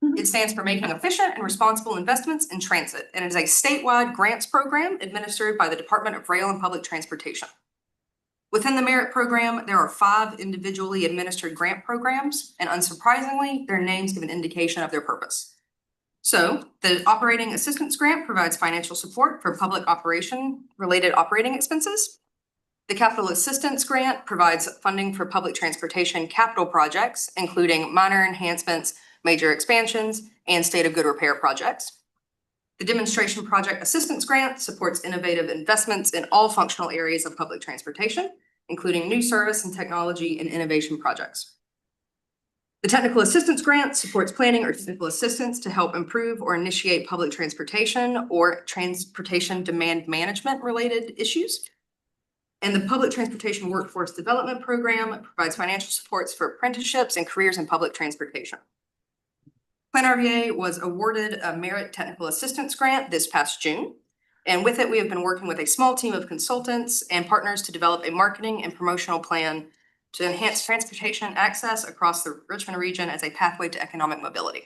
It stands for Making Efficient and Responsible Investments in Transit, and it is a statewide grants program administered by the Department of Rail and Public Transportation. Within the Merit program, there are 5 individually administered grant programs, and unsurprisingly, their names give an indication of their purpose. So, the Operating Assistance Grant provides financial support for public operation-related operating expenses. The Capital Assistance Grant provides funding for public transportation capital projects, including minor enhancements, major expansions, and state of good repair projects. The Demonstration Project Assistance Grant supports innovative investments in all functional areas of public transportation, including new service and technology and innovation projects. The Technical Assistance Grant supports planning or technical assistance to help improve or initiate public transportation or transportation demand management related issues. And the Public Transportation Workforce Development Program provides financial supports for apprenticeships and careers in public transportation. Plan RVA was awarded a Merit Technical Assistance Grant this past June. And with it, we have been working with a small team of consultants and partners to develop a marketing and promotional plan to enhance transportation access across the Richmond region as a pathway to economic mobility.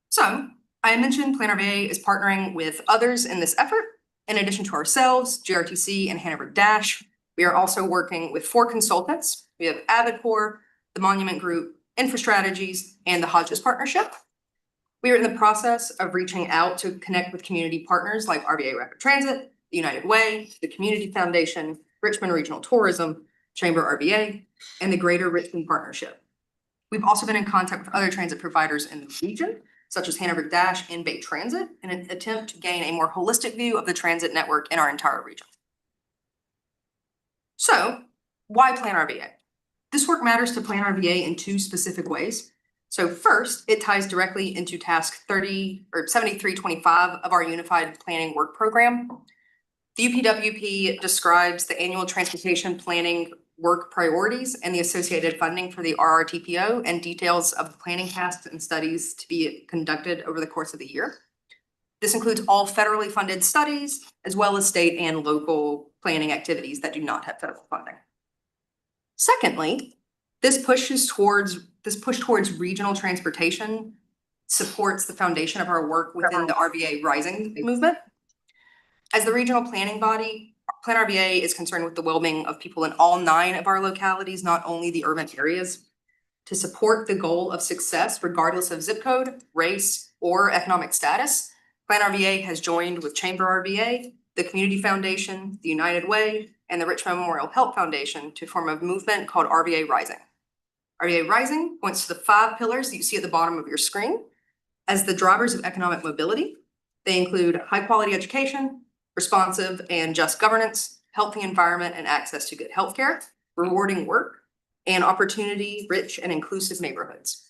So, I mentioned Plan RVA is partnering with others in this effort. In addition to ourselves, GRTC and Hanover Dash, we are also working with 4 consultants. We have AvidCorps, the Monument Group, InfraStrategies, and the Hodges Partnership. We are in the process of reaching out to connect with community partners like RVA Rapid Transit, the United Way, the Community Foundation, Richmond Regional Tourism, Chamber RVA, and the Greater Richmond Partnership. We've also been in contact with other transit providers in the region, such as Hanover Dash and Bay Transit, in an attempt to gain a more holistic view of the transit network in our entire region. So, why Plan RVA? This work matters to Plan RVA in 2 specific ways. So first, it ties directly into task 7325 of our Unified Planning Work Program. The UPWP describes the annual transportation planning work priorities and the associated funding for the RRTPO and details of the planning tasks and studies to be conducted over the course of the year. This includes all federally funded studies, as well as state and local planning activities that do not have federal funding. Secondly, this push towards regional transportation supports the foundation of our work within the RVA Rising movement. As the regional planning body, Plan RVA is concerned with the well-being of people in all 9 of our localities, not only the urban areas. To support the goal of success, regardless of zip code, race, or economic status, Plan RVA has joined with Chamber RVA, the Community Foundation, the United Way, and the Richmond Memorial Help Foundation to form a movement called RVA Rising. RVA Rising points to the 5 pillars that you see at the bottom of your screen as the drivers of economic mobility. They include high quality education, responsive and just governance, healthy environment and access to good healthcare, rewarding work, and opportunity-rich and inclusive neighborhoods.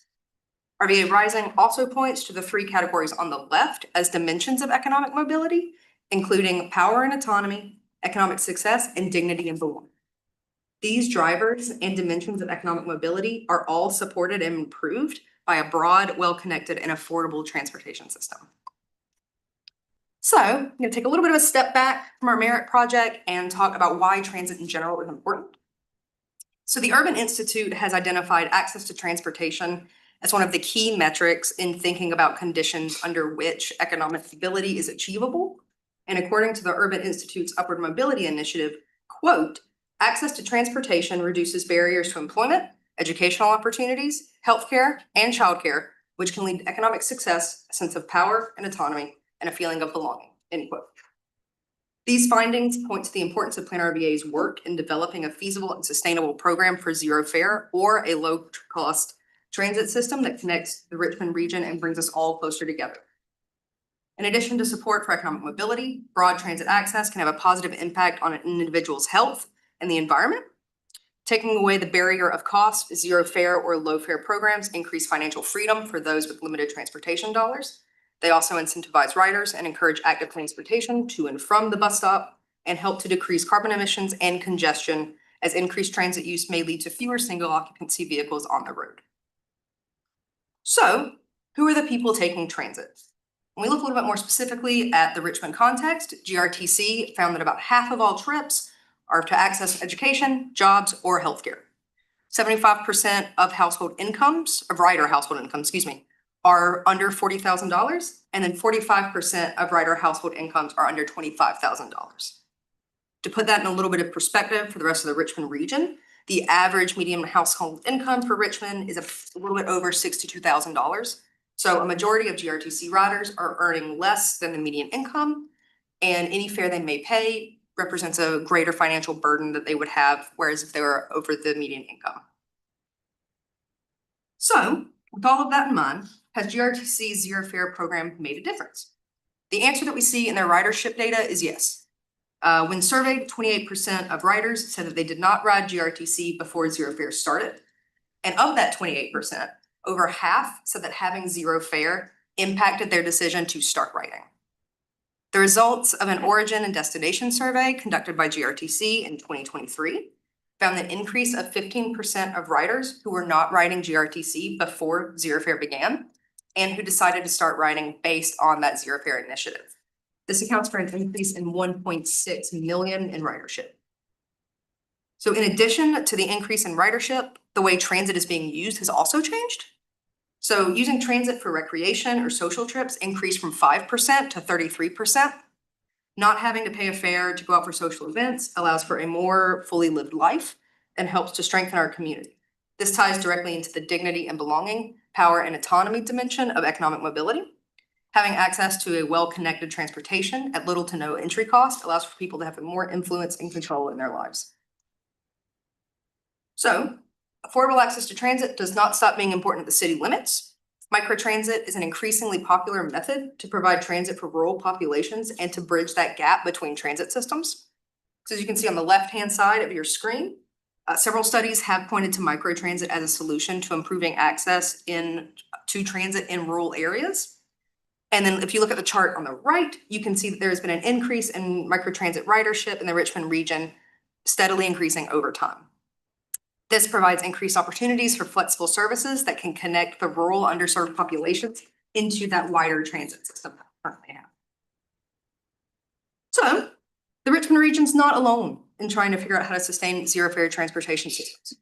RVA Rising also points to the 3 categories on the left as dimensions of economic mobility, including power and autonomy, economic success, and dignity and belonging. These drivers and dimensions of economic mobility are all supported and improved by a broad, well-connected, and affordable transportation system. So I'm going to take a little bit of a step back from our merit project and talk about why transit in general is important. So the Urban Institute has identified access to transportation as one of the key metrics in thinking about conditions under which economic mobility is achievable. And according to the Urban Institute's Upward Mobility Initiative, quote, access to transportation reduces barriers to employment, educational opportunities, healthcare, and childcare, which can lead to economic success, a sense of power and autonomy, and a feeling of belonging, end quote. These findings point to the importance of Plan RVA's work in developing a feasible and sustainable program for zero fare or a low-cost transit system that connects the Richmond region and brings us all closer together. In addition to support for economic mobility, broad transit access can have a positive impact on an individual's health and the environment. Taking away the barrier of cost, zero fare or low fare programs increase financial freedom for those with limited transportation dollars. They also incentivize riders and encourage active transportation to and from the bus stop and help to decrease carbon emissions and congestion, as increased transit use may lead to fewer single occupancy vehicles on the road. So, who are the people taking transit? When we look a little bit more specifically at the Richmond context, GRTC found that about half of all trips are to access education, jobs, or healthcare. 75% of household incomes, of rider household incomes, are under $40,000, and then 45% of rider household incomes are under $25,000. To put that in a little bit of perspective for the rest of the Richmond region, the average median household income for Richmond is a little bit over $62,000. So a majority of GRTC riders are earning less than the median income, and any fare they may pay represents a greater financial burden that they would have, whereas if they were over the median income. So, with all of that in mind, has GRTC's zero fare program made a difference? The answer that we see in their ridership data is yes. When surveyed, 28% of riders said that they did not ride GRTC before zero fare started. And of that 28%, over half said that having zero fare impacted their decision to start riding. The results of an origin and destination survey conducted by GRTC in 2023 found an increase of 15% of riders who were not riding GRTC before zero fare began and who decided to start riding based on that zero fare initiative. This accounts for an increase in 1.6 million in ridership. So in addition to the increase in ridership, the way transit is being used has also changed. So using transit for recreation or social trips increased from 5% to 33%. Not having to pay a fare to go out for social events allows for a more fully lived life and helps to strengthen our community. This ties directly into the dignity and belonging, power and autonomy dimension of economic mobility. Having access to a well-connected transportation at little to no entry cost allows for people to have more influence and control in their lives. So, affordable access to transit does not stop being important at the city limits. Microtransit is an increasingly popular method to provide transit for rural populations and to bridge that gap between transit systems. So as you can see on the left-hand side of your screen, several studies have pointed to microtransit as a solution to improving access to transit in rural areas. And then if you look at the chart on the right, you can see that there has been an increase in microtransit ridership in the Richmond region, steadily increasing over time. This provides increased opportunities for flexible services that can connect the rural underserved populations into that wider transit system that we currently have. So the Richmond region's not alone in trying to figure out how to sustain zero fare transportation systems.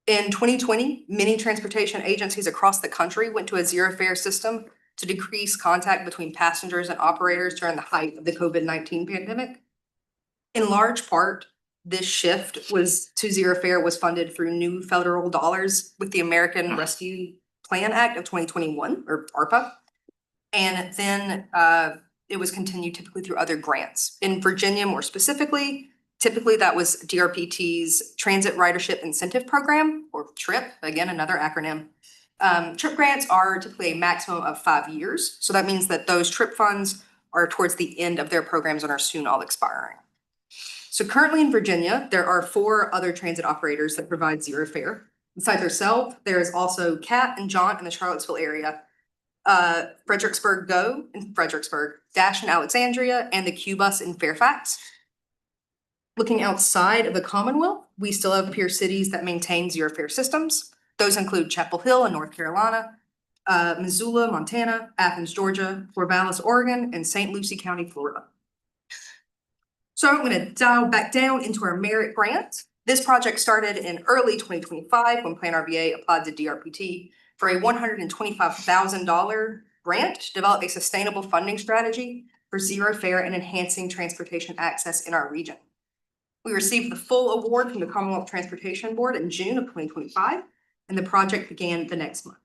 In 2020, many transportation agencies across the country went to a zero fare system to decrease contact between passengers and operators during the height of the COVID-19 pandemic. In large part, this shift to zero fare was funded through new federal dollars with the American Rescue Plan Act of 2021, or ARPA. And then it was continued typically through other grants. In Virginia, more specifically, typically that was DRPT's Transit Ridership Incentive Program, or TRIP, again, another acronym. TRIP grants are typically a maximum of 5 years. So that means that those TRIP funds are towards the end of their programs and are soon all expiring. So currently in Virginia, there are 4 other transit operators that provide zero fare. Besides ourselves, there is also Cat and Jaunt in the Charlottesville area, Fredericksburg Go in Fredericksburg, Dash in Alexandria, and the Q Bus in Fairfax. Looking outside of the Commonwealth, we still have peer cities that maintain zero fare systems. Those include Chapel Hill in North Carolina, Missoula, Montana, Athens, Georgia, Corvallis, Oregon, and St. Lucie County, Florida. So I'm gonna dial back down into our merit grant. This project started in early 2025 when Plan RVA applied to DRPT for a $125,000 grant to develop a sustainable funding strategy for zero fare and enhancing transportation access in our region. We received the full award from the Commonwealth Transportation Board in June of 2025, and the project began the next month.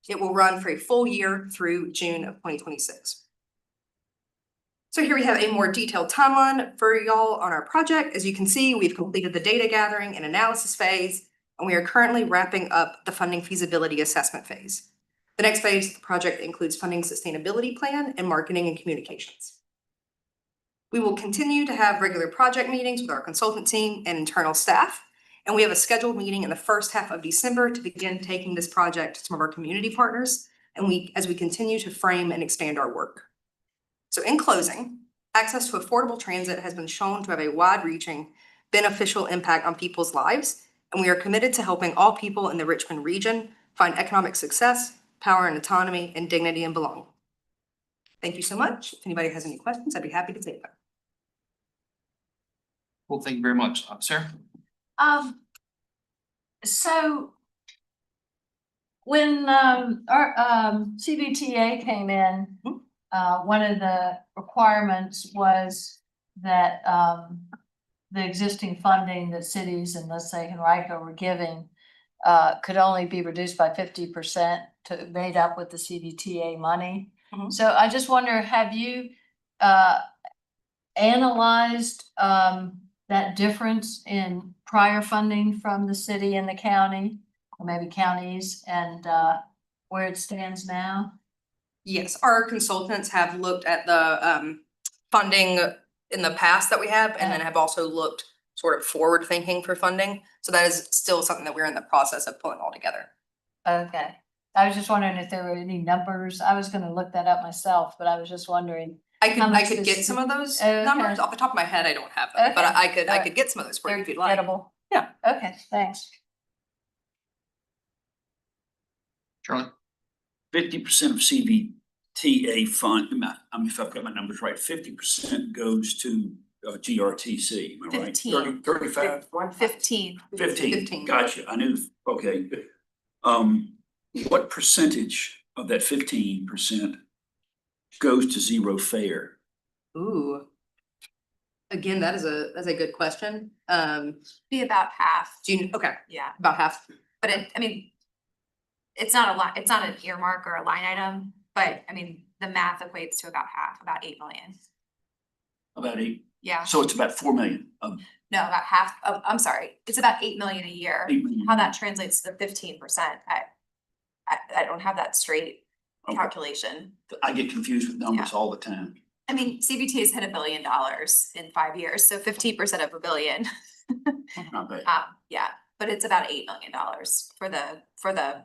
It will run for a full year through June of 2026. So here we have a more detailed timeline for y'all on our project. As you can see, we've completed the data gathering and analysis phase, and we are currently wrapping up the funding feasibility assessment phase. The next phase of the project includes funding sustainability plan and marketing and communications. We will continue to have regular project meetings with our consultant team and internal staff, and we have a scheduled meeting in the first half of December to begin taking this project to some of our community partners, and as we continue to frame and expand our work. So in closing, access to affordable transit has been shown to have a wide-reaching, beneficial impact on people's lives, and we are committed to helping all people in the Richmond region find economic success, power and autonomy, and dignity and belonging. Thank you so much. If anybody has any questions, I'd be happy to take them. Well, thank you very much. Sarah? So when our CBTA came in, one of the requirements was that the existing funding that cities and let's say Henrico were giving could only be reduced by 50% to made up with the CBTA money. So I just wonder, have you analyzed that difference in prior funding from the city and the county, or maybe counties, and where it stands now? Yes, our consultants have looked at the funding in the past that we have, and then have also looked sort of forward thinking for funding. So that is still something that we're in the process of pulling all together. Okay. I was just wondering if there were any numbers. I was gonna look that up myself, but I was just wondering. I could get some of those numbers. Off the top of my head, I don't have them, but I could get some of those for you if you'd like. Gettable. Yeah. Okay, thanks. Charlie? 50% of CVTA fund, I mean, if I've got my numbers right, 50% goes to GRTC, am I right? 15. 35? 15. 15, gotcha, I knew, okay. What percentage of that 15% goes to zero fare? Ooh. Again, that's a good question. Be about half. Do you, okay, Yeah, about half. but I mean, it's not a lot, it's not an earmark or a line item, but I mean, the math equates to about half, about 8 million. About 8? Yeah. So it's about 4 million. No, about half of, I'm sorry, it's about 8 million a year. 8 million. How that translates to 15%, I don't have that straight calculation. I get confused with numbers all the time. I mean, CBT's hit $1 billion in 5 years, so 15% of $1 billion. Not bad. Yeah, but it's about $8 million for the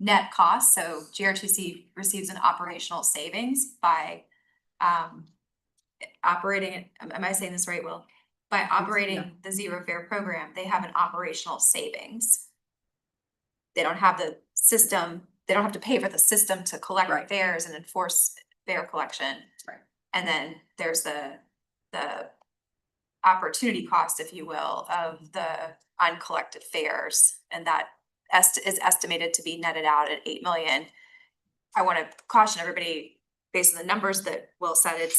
net cost. So GRTC receives an operational savings by operating, am I saying this right, Will? By operating the zero fare program, they have an operational savings. They don't have the system, they don't have to pay for the system to collect fares and enforce fare collection. Right. And then there's the opportunity cost, if you will, of the uncollected fares, and that is estimated to be netted out at 8 million. I want to caution everybody, based on the numbers that Will said,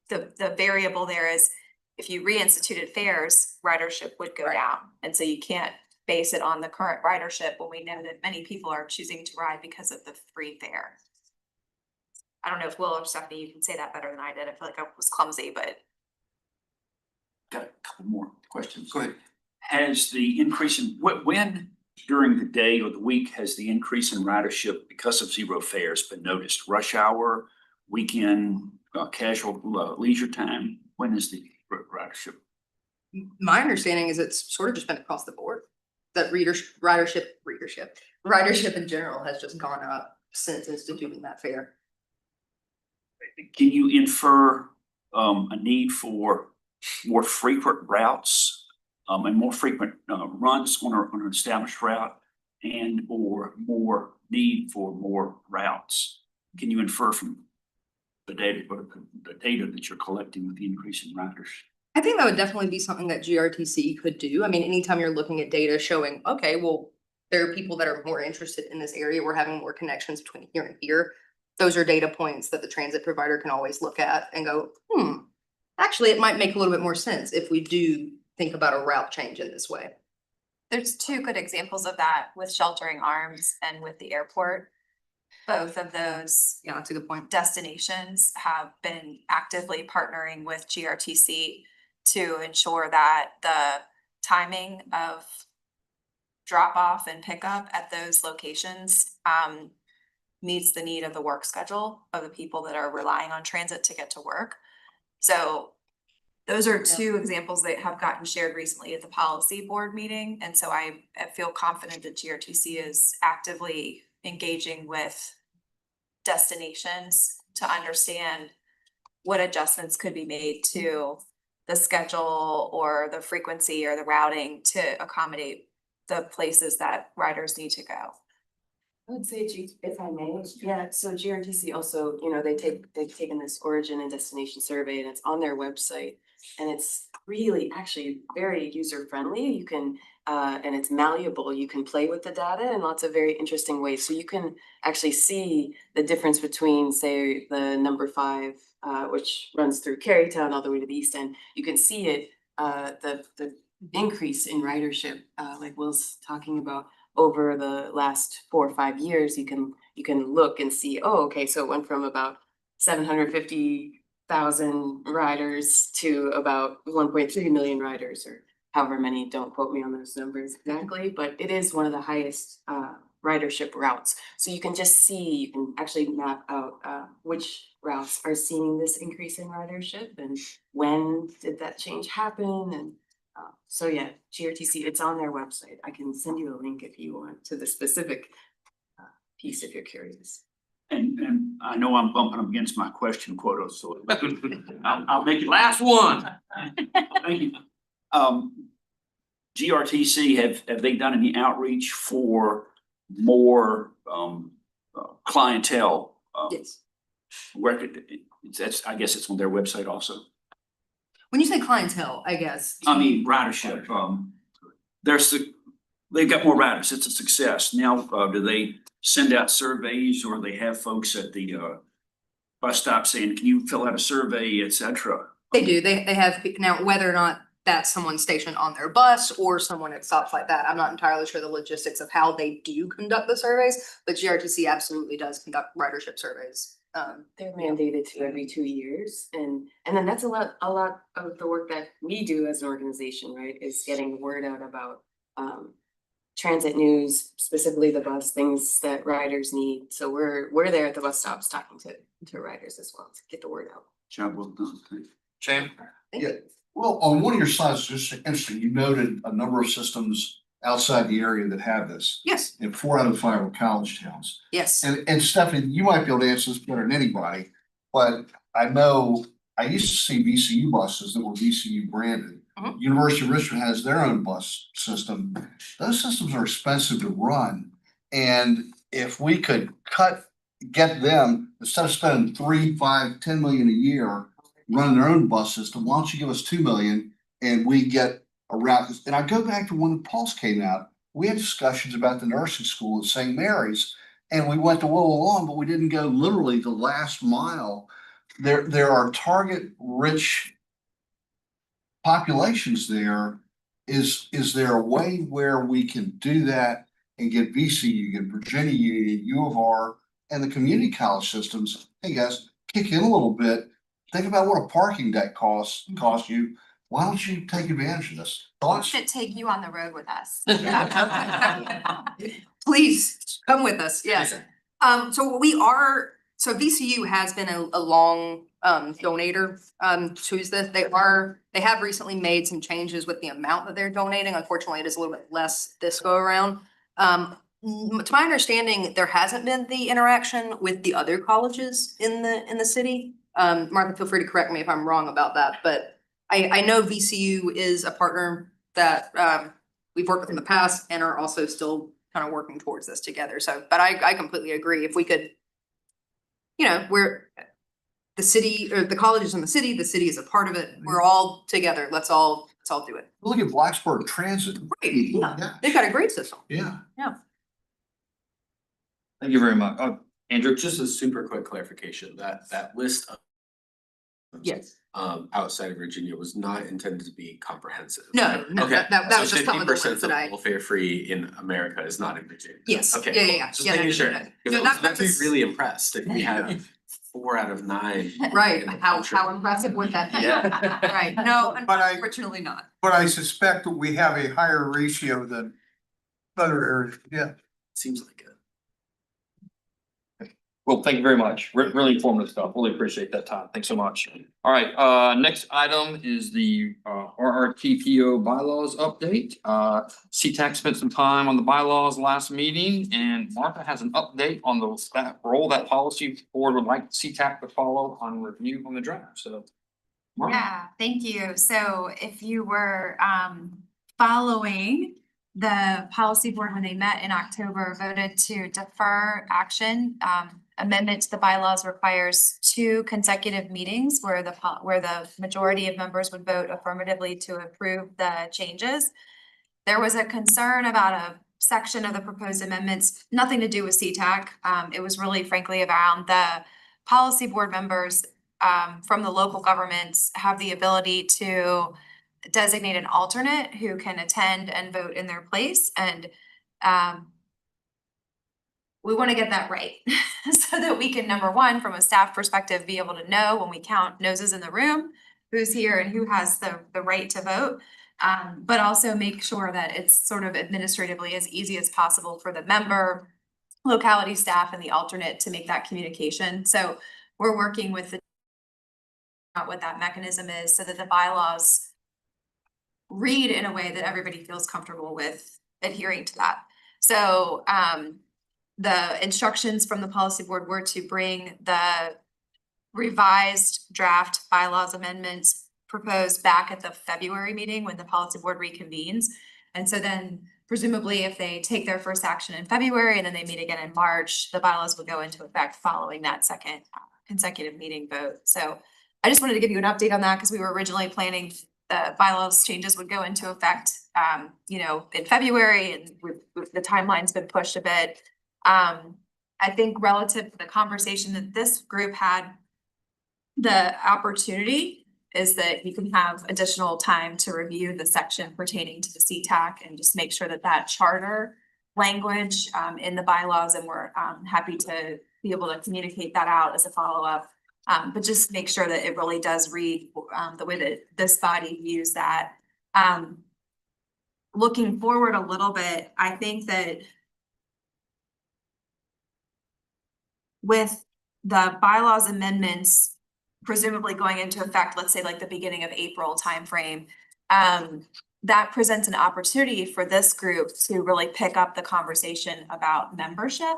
the variable there is if you reinstituted fares, ridership would go down, and so you can't base it on the current ridership when we know that many people are choosing to ride because of the free fare. I don't know if Will or Stephanie, you can say that better than I did. I feel like I was clumsy, but. Got a couple more questions. Go ahead. Has the increase in, when during the day or the week has the increase in ridership because of zero fares been noticed? Rush hour, weekend, casual, leisure time? When is the ridership? My understanding is it's sort of just been across the board. That ridership in general has just gone up since instituting that fare. Can you infer a need for more frequent routes and more frequent runs on an established route, and or more need for more routes? Can you infer from the data that you're collecting with the increase in riders? I think that would definitely be something that GRTC could do. I mean, anytime you're looking at data showing, okay, well, there are people that are more interested in this area, we're having more connections between here and here. Those are data points that the transit provider can always look at and go, actually, it might make a little bit more sense if we do think about a route change in this way. There's two good examples of that with Sheltering Arms and with the airport. Both of those, yeah, that's a good point, destinations have been actively partnering with GRTC to ensure that the timing of drop off and pickup at those locations meets the need of the work schedule of the people that are relying on transit to get to work. So those are two examples that have gotten shared recently at the policy board meeting. And so I feel confident that GRTC is actively engaging with destinations to understand what adjustments could be made to the schedule or the frequency or the routing to accommodate the places that riders need to go. I would say, if I may, yeah, so GRTC also, you know, they've taken this origin and destination survey and it's on their website. And it's really actually very user friendly. You can, and it's malleable. You can play with the data in lots of very interesting ways. So you can actually see the difference between, say, the number 5, which runs through Carytown all the way to the east end. You can see it, the increase in ridership, like Will's talking about, over the last 4 or 5 years. You can look and see, oh, okay, so it went from about 750,000 riders to about 1.3 million riders, or however many, don't quote me on those numbers exactly, but it is one of the highest ridership routes. So you can just see, you can actually map out which routes are seeing this increase in ridership and when did that change happen. And so yeah, GRTC, it's on their website. I can send you a link if you want to the specific piece if you're curious. And I know I'm bumping up against my question quota, so I'll make it last one. Thank you. GRTC, have they done any outreach for more clientele? Yes. That's, I guess it's on their website also. When you say clientele, I guess. I mean, ridership, they've got more riders. It's a success. Now, do they send out surveys, or they have folks at the bus stop saying, can you fill out a survey, et cetera? They do. They have, now whether or not that's someone stationed on their bus or someone at stops like that, I'm not entirely sure the logistics of how they do conduct the surveys, but GRTC absolutely does conduct ridership surveys. They're mandated to every 2 years, and then that's a lot of the work that we do as an organization, right? Is getting the word out about transit news, specifically the bus, things that riders need. So we're there at the bus stops talking to riders as well to get the word out. Job well done. Shane? Yeah, well, on one of your slides, just interesting, you noted a number of systems outside the area that have this. Yes. And 4 out of 5 are college towns. Yes. And Stephanie, you might be able to answer this better than anybody, but I know I used to see VCU buses that were VCU branded. University of Richmond has their own bus system. Those systems are expensive to run. And if we could get them, instead of spending 3, 5, 10 million a year running their own bus system, why don't you give us 2 million and we get a route? And I go back to when the Pulse came out, we had discussions about the nursing school at St. Mary's, and we went to Willow Lawn, but we didn't go literally the last mile. There are target rich populations there. Is there a way where we can do that and get VCU, get Virginia Union, U of R, and the community college systems, hey guys, kick in a little bit. Think about what a parking deck costs you. Why don't you take advantage of this? We should take you on the road with us. Please come with us, yes. So VCU has been a long donator to this. They have recently made some changes with the amount that they're donating. Unfortunately, it is a little bit less this go around. To my understanding, there hasn't been the interaction with the other colleges in the city. Martha, feel free to correct me if I'm wrong about that, but I know VCU is a partner that we've worked with in the past and are also still kind of working towards this together. So, but I completely agree. If we could, we're the city or the colleges in the city is a part of it. We're all together. Let's all do it. Look at Blacksburg Transit. Right. Yeah. They've got a great system. Yeah. Yeah. Thank you very much. Andrew, Just a super quick clarification, that list of Yes. outside of Virginia was not intended to be comprehensive. No, Okay, that was just some of the ones 50% of that I. welfare free in America is not in Virginia. Yes. Okay, Yeah. just Yeah, no, making no, sure. no, no. Because No, I was that about to be was- really impressed if we have 4 out of 9. Right, in the how country. impressive would that be? Yeah. Right, no, But unfortunately not. But I suspect that we have a higher ratio than other areas, yeah. Seems like it. well, thank you very much. Really informative stuff. Really appreciate that time. Thanks so much. All right, next item is the RRTPO bylaws update. CTAC spent some time on the bylaws last meeting, and Martha has an update on that role that policy board would like CTAC to follow on review on the draft. So Martha. Yeah, thank you. So if you were following, the policy board, when they met in October, voted to defer action. Amendment to the bylaws requires 2 consecutive meetings where the majority of members would vote affirmatively to approve the changes. There was a concern about a section of the proposed amendments, nothing to do with CTAC. It was really frankly around the policy board members from the local governments have the ability to designate an alternate who can attend and vote in their place. And we want to get that right so that we can, number one, from a staff perspective, be able to know when we count noses in the room, who's here and who has the right to vote. But also make sure that it's sort of administratively as easy as possible for the member, locality staff and the alternate to make that communication. So we're working with what that mechanism is so that the bylaws read in a way that everybody feels comfortable with adhering to that. So the instructions from the policy board were to bring the revised draft bylaws amendments proposed back at the February meeting when the policy board reconvenes. And so then presumably if they take their first action in February and then they meet again in March, the bylaws will go into effect following that second consecutive meeting vote. So I just wanted to give you an update on that because we were originally planning the bylaws changes would go into effect, in February, and the timeline's been pushed a bit. I think relative to the conversation that this group had, the opportunity is that you can have additional time to review the section pertaining to the CTAC and just make sure that that charter language in the bylaws, and we're happy to be able to communicate that out as a follow-up. But just make sure that it really does read the way that this body views that. Looking forward a little bit, I think that with the bylaws amendments presumably going into effect, let's say like the beginning of April timeframe, that presents an opportunity for this group to really pick up the conversation about membership.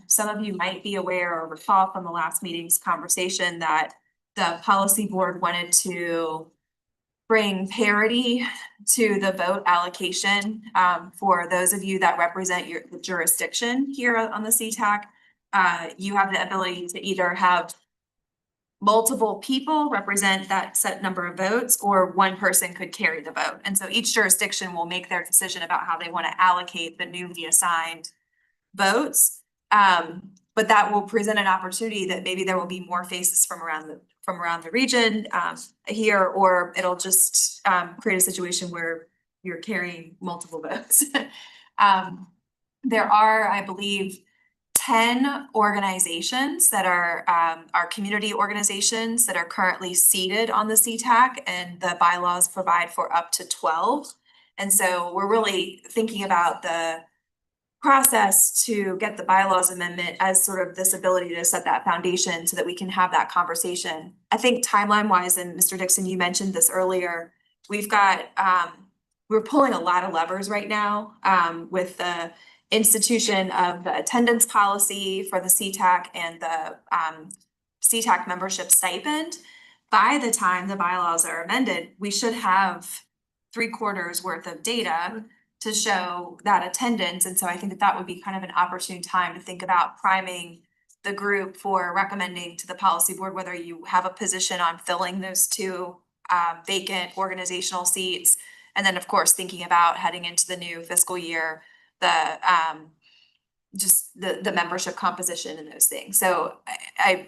Some of you might be aware or recall from the last meeting's conversation that the policy board wanted to bring parity to the vote allocation for those of you that represent the jurisdiction here on the CTAC. You have the ability to either have multiple people represent that set number of votes, or one person could carry the vote. And so each jurisdiction will make their decision about how they want to allocate the newly assigned votes. But that will present an opportunity that maybe there will be more faces from around the region here, or it'll just create a situation where you're carrying multiple votes. There are, I believe, 10 organizations that are our community organizations that are currently seated on the CTAC, and the bylaws provide for up to 12. And so we're really thinking about the process to get the bylaws amendment as sort of this ability to set that foundation so that we can have that conversation. I think timeline wise, and Mr. Dixon, you mentioned this earlier, we've got, we're pulling a lot of levers right now with the institution of the attendance policy for the CTAC and the CTAC membership stipend. By the time the bylaws are amended, we should have 3/4 worth of data to show that attendance. And so I think that that would be kind of an opportune time to think about priming the group for recommending to the policy board whether you have a position on filling those 2 vacant organizational seats. And then, of course, thinking about heading into the new fiscal year, the just the membership composition and those things. So I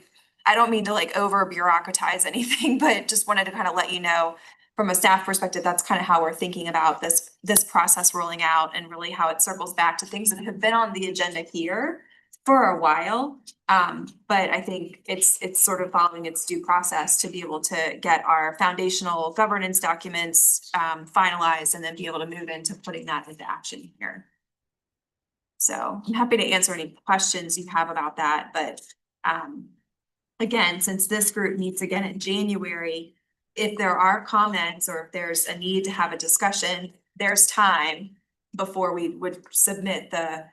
don't mean to like over bureaucratize anything, but just wanted to kind of let you know from a staff perspective, that's kind of how we're thinking about this process rolling out, and really how it circles back to things that have been on the agenda here for a while. But I think it's sort of following its due process to be able to get our foundational governance documents finalized and then be able to move into putting that into action here. So I'm happy to answer any questions you have about that, but again, since this group meets again in January, if there are comments or if there's a need to have a discussion, there's time before we would submit the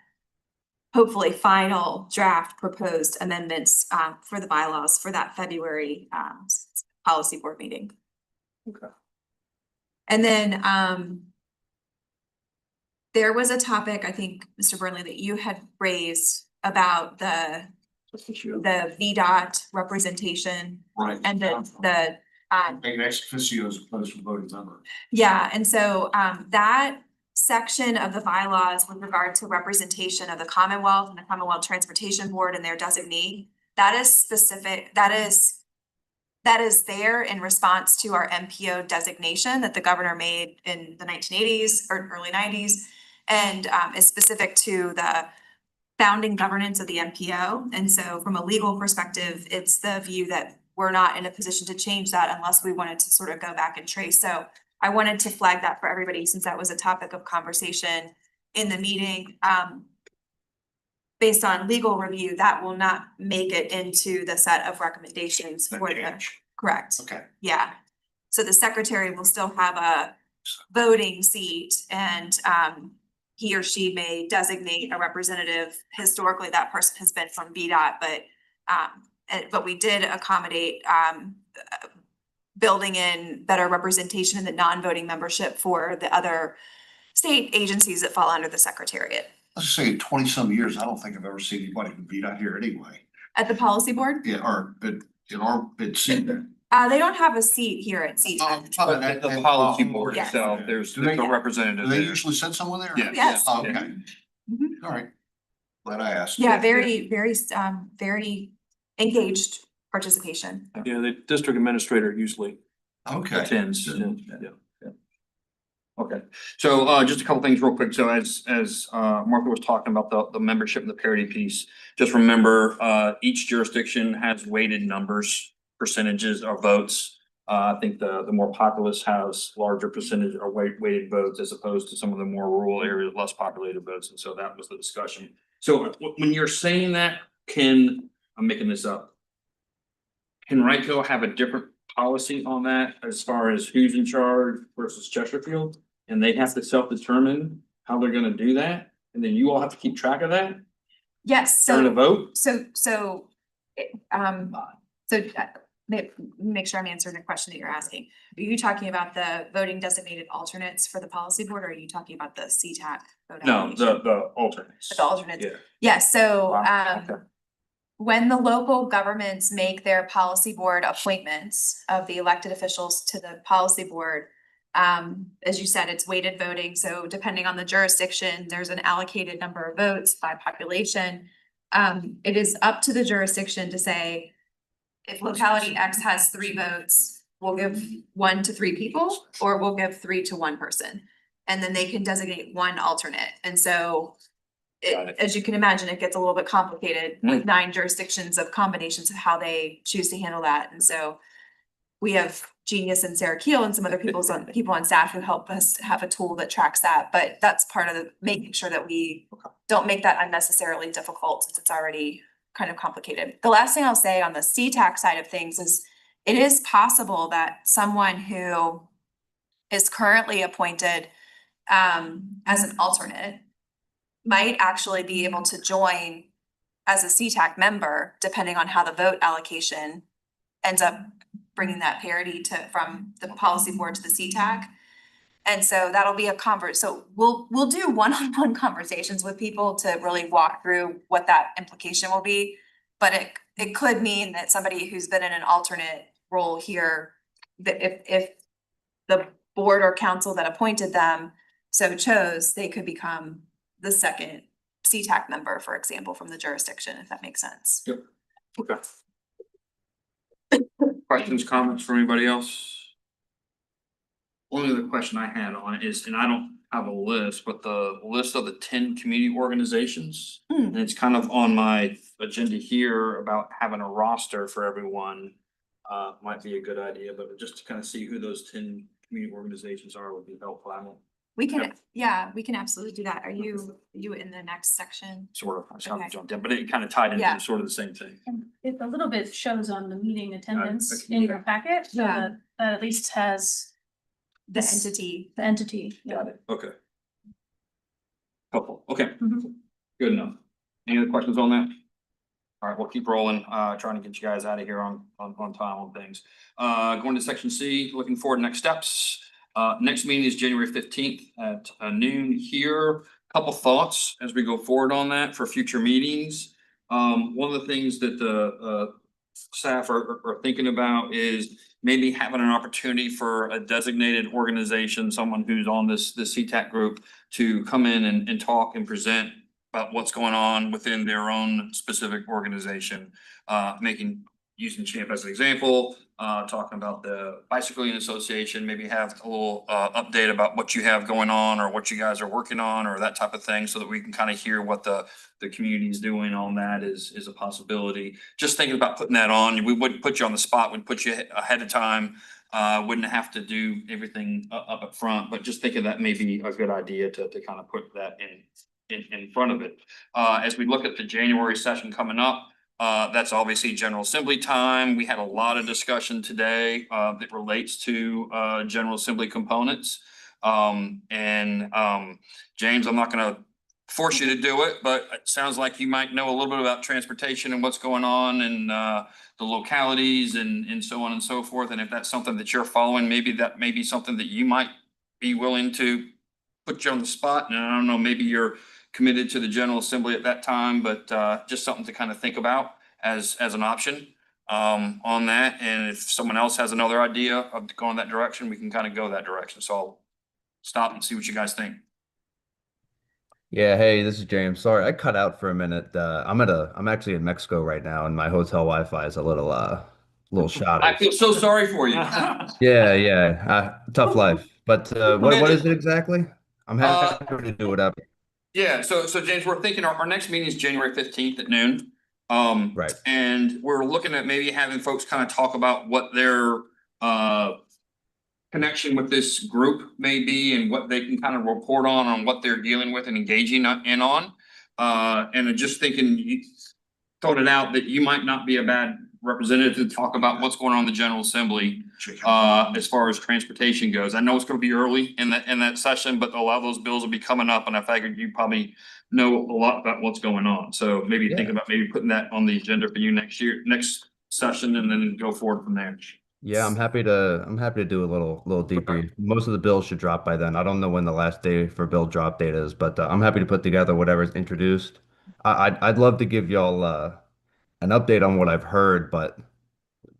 hopefully final draft proposed amendments for the bylaws for that February policy board meeting. Okay. And then there was a topic, I think, Mr. Burnley, that you had raised about the VDOT representation. Right. And the An ex officio as opposed to voting member. yeah, and so that section of the bylaws with regard to representation of the Commonwealth and the Commonwealth Transportation Board and their designee, that is specific, that is there in response to our MPO designation that the governor made in the 1980s or early 90s, and is specific to the founding governance of the MPO. And so from a legal perspective, it's the view that we're not in a position to change that unless we wanted to sort of go back and trace. So I wanted to flag that for everybody since that was a topic of conversation in the meeting. Based on legal review, that will not make it into the set of recommendations for the, correct. Okay. Yeah. So the secretary will still have a voting seat, and he or she may designate a representative. Historically, that person has been from VDOT, but we did accommodate building in better representation in the non-voting membership for the other state agencies that fall under the secretariat. Let's just say in 20-some years, I don't think I've ever seen anybody from VDOT here anyway. At the policy board? Yeah, or in our seat. They don't have a seat here at CTAC. But the policy board Yes. itself, there's Do they- a representative Do they there. usually send someone there? Yeah. Yes. Oh, okay, Mhm. all right. Glad I asked. Yeah, very engaged participation. Yeah, the district administrator usually Okay. attends. Yeah. Okay, so just a couple things real quick. So as Martha was talking about the membership and the parity piece, just remember each jurisdiction has weighted numbers, percentages or votes. I think the more populous has larger percentage or weighted votes as opposed to some of the more rural areas, less populated votes. And so that was the discussion. So when you're saying that, I'm making this up. Can Ryco have a different policy on that as far as who's in charge versus Chesterfield? And they have to self-determine how they're gonna do that? And then you all have to keep track of that Yes, during the vote? So make sure I'm answering the question that you're asking. Are you talking about the voting designated alternates for the policy board, or are you talking about the CTAC? vote No, allocation? the alternates. The alternates. Yeah. Yes, so Okay. when the local governments make their policy board appointments of the elected officials to the policy board, as you said, it's weighted voting. So depending on the jurisdiction, there's an allocated number of votes by population. It is up to the jurisdiction to say, if locality X has 3 votes, we'll give 1 to 3 people, or we'll give 3 to 1 person. And then they can designate 1 alternate. And so Got it. as you can imagine, it gets a little bit complicated Mm. with 9 jurisdictions of combinations of how they choose to handle that. And so we have Genius and Sarah Keel and some other people on staff who help us have a tool that tracks that. But that's part of the making sure that we don't make that unnecessarily difficult since it's already kind of complicated. The last thing I'll say on the CTAC side of things is it is possible that someone who is currently appointed as an alternate might actually be able to join as a CTAC member, depending on how the vote allocation ends up bringing that parity from the policy board to the CTAC. And so that'll be so we'll do one-on-one conversations with people to really walk through what that implication will be. But it could mean that somebody who's been in an alternate role here, that if the board or council that appointed them so chose, they could become the second CTAC member, for example, from the jurisdiction, if that makes sense. Yep. Okay. Questions, comments from anybody else? Only other question I had on it is, and I don't have a list, but the list of the 10 community organizations. And it's kind of on my agenda here about having a roster for everyone. Might be a good idea, but just to kind of see who those 10 community organizations are would be helpful. I don't We can, yeah, we can absolutely do that. Are you in the next section? sort of, I just kind Okay. of jumped in, but it kind of tied Yeah. into sort of the same thing. And it a little bit shows on the meeting attendance okay. in your packet, so Yeah. that at least has The this- entity. the entity. Got it. Okay. Helpful. Okay. Mhm. Good enough. Any other questions on that? All right, we'll keep rolling, trying to get you guys out of here on time on things. Going to section C, looking forward to next steps. Next meeting is January 15th at noon here. Couple thoughts as we go forward on that for future meetings. One of the things that the staff are thinking about is maybe having an opportunity for a designated organization, someone who's on this CTAC group to come in and talk and present about what's going on within their own specific organization. Using Champ as an example, talking about the Bicycle Union Association, maybe have a little update about what you have going on or what you guys are working on or that type of thing, so that we can kind of hear what the community is doing on that is a possibility. Just thinking about putting that on, we wouldn't put you on the spot, we'd put you ahead of time. Wouldn't have to do everything up front, but just thinking that may be a good idea to kind of put that in front of it. As we look at the January session coming up, that's obviously General Assembly time. We had a lot of discussion today that relates to General Assembly components. James, I'm not gonna force you to do it, but it sounds like you might know a little bit about transportation and what's going on and the localities and so on and so forth. And if that's something that you're following, maybe that may be something that you might be willing to put you on the spot. And I don't know, maybe you're committed to the General Assembly at that time, but just something to kind of think about as an option on that. And if someone else has another idea of going that direction, we can kind of go that direction. So I'll stop and see what you guys think. Yeah, hey, this is James. Sorry, I cut out for a minute. I'm actually in Mexico right now, and my hotel Wi-Fi is a little shoddy. I feel so sorry for you. Yeah, tough life. But what is it exactly? I'm happy to do whatever. Yeah, so James, we're thinking our next meeting is January 15th at noon. Right. And we're looking at maybe having folks kind of talk about what their connection with this group may be and what they can kind of report on what they're dealing with and engaging in on. And I'm just thinking, you thought it out that you might not be a bad representative to talk about what's going on in the General Assembly as far as transportation goes. I know it's going to be early in that session, but a lot of those bills will be coming up, and I figured you probably know a lot about what's going on. So maybe think about maybe putting that on the agenda for you next session, and then go forward from there. Yeah, I'm happy to do a little deeper. Most of the bills should drop by then. I don't know when the last day for bill drop date is, but I'm happy to put together whatever's introduced. I'd love to give y'all an update on what I've heard, but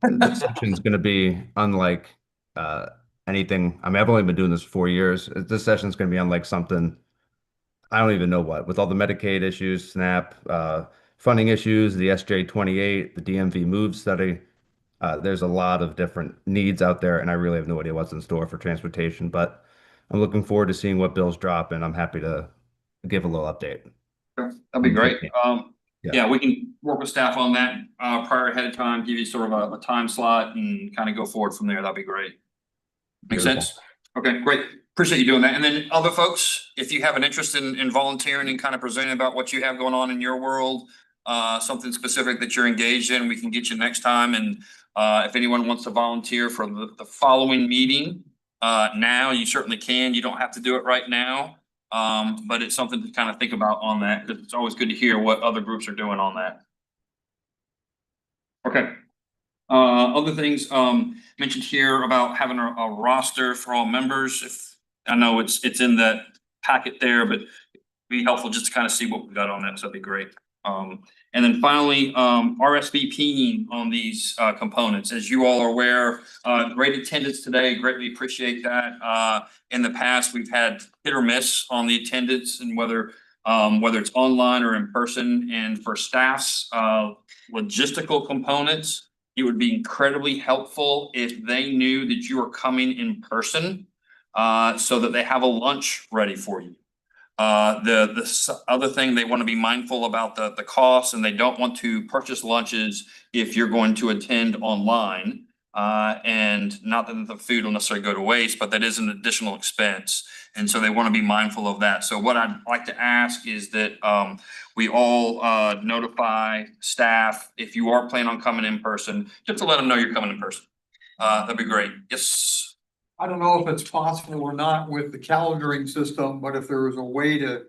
this session's going to be unlike anything. I mean, I've only been doing this for 4 years. This session's going to be unlike something. I don't even know what, with all the Medicaid issues, SNAP, funding issues, the SJ-28, the DMV MOVE study. There's a lot of different needs out there, and I really have no idea what's in store for transportation, but I'm looking forward to seeing what bills drop, and I'm happy to give a little update. That'd be great. Yeah. Yeah, we can work with staff on that, prior ahead of time, give you sort of a time slot and kind of go forward from there. That'd be great. Makes Beautiful. sense? Okay, great. Appreciate you doing that. And then other folks, if you have an interest in volunteering and kind of presenting about what you have going on in your world, something specific that you're engaged in, we can get you next time. And if anyone wants to volunteer for the following meeting, now you certainly can. You don't have to do it right now. But it's something to kind of think about on that, because it's always good to hear what other groups are doing on that. Okay. Other things, mentioned here about having a roster for all members. If, I know it's in the packet there, but it'd be helpful just to kind of see what we got on that, so that'd be great. And then finally, RSVPing on these components. As you all are aware, great attendance today, greatly appreciate that. In the past, we've had hit or miss on the attendance and whether it's online or in person. And for staff's logistical components, it would be incredibly helpful if they knew that you are coming in person, so that they have a lunch ready for you. The other thing, they want to be mindful about the costs, and they don't want to purchase lunches if you're going to attend online. And not that the food will necessarily go to waste, but that is an additional expense. And so they want to be mindful of that. So what I'd like to ask is that we all notify staff if you are planning on coming in person, just to let them know you're coming in person. That'd be great. Yes. I don't know if it's possible or not with the calendaring system, but if there was a way to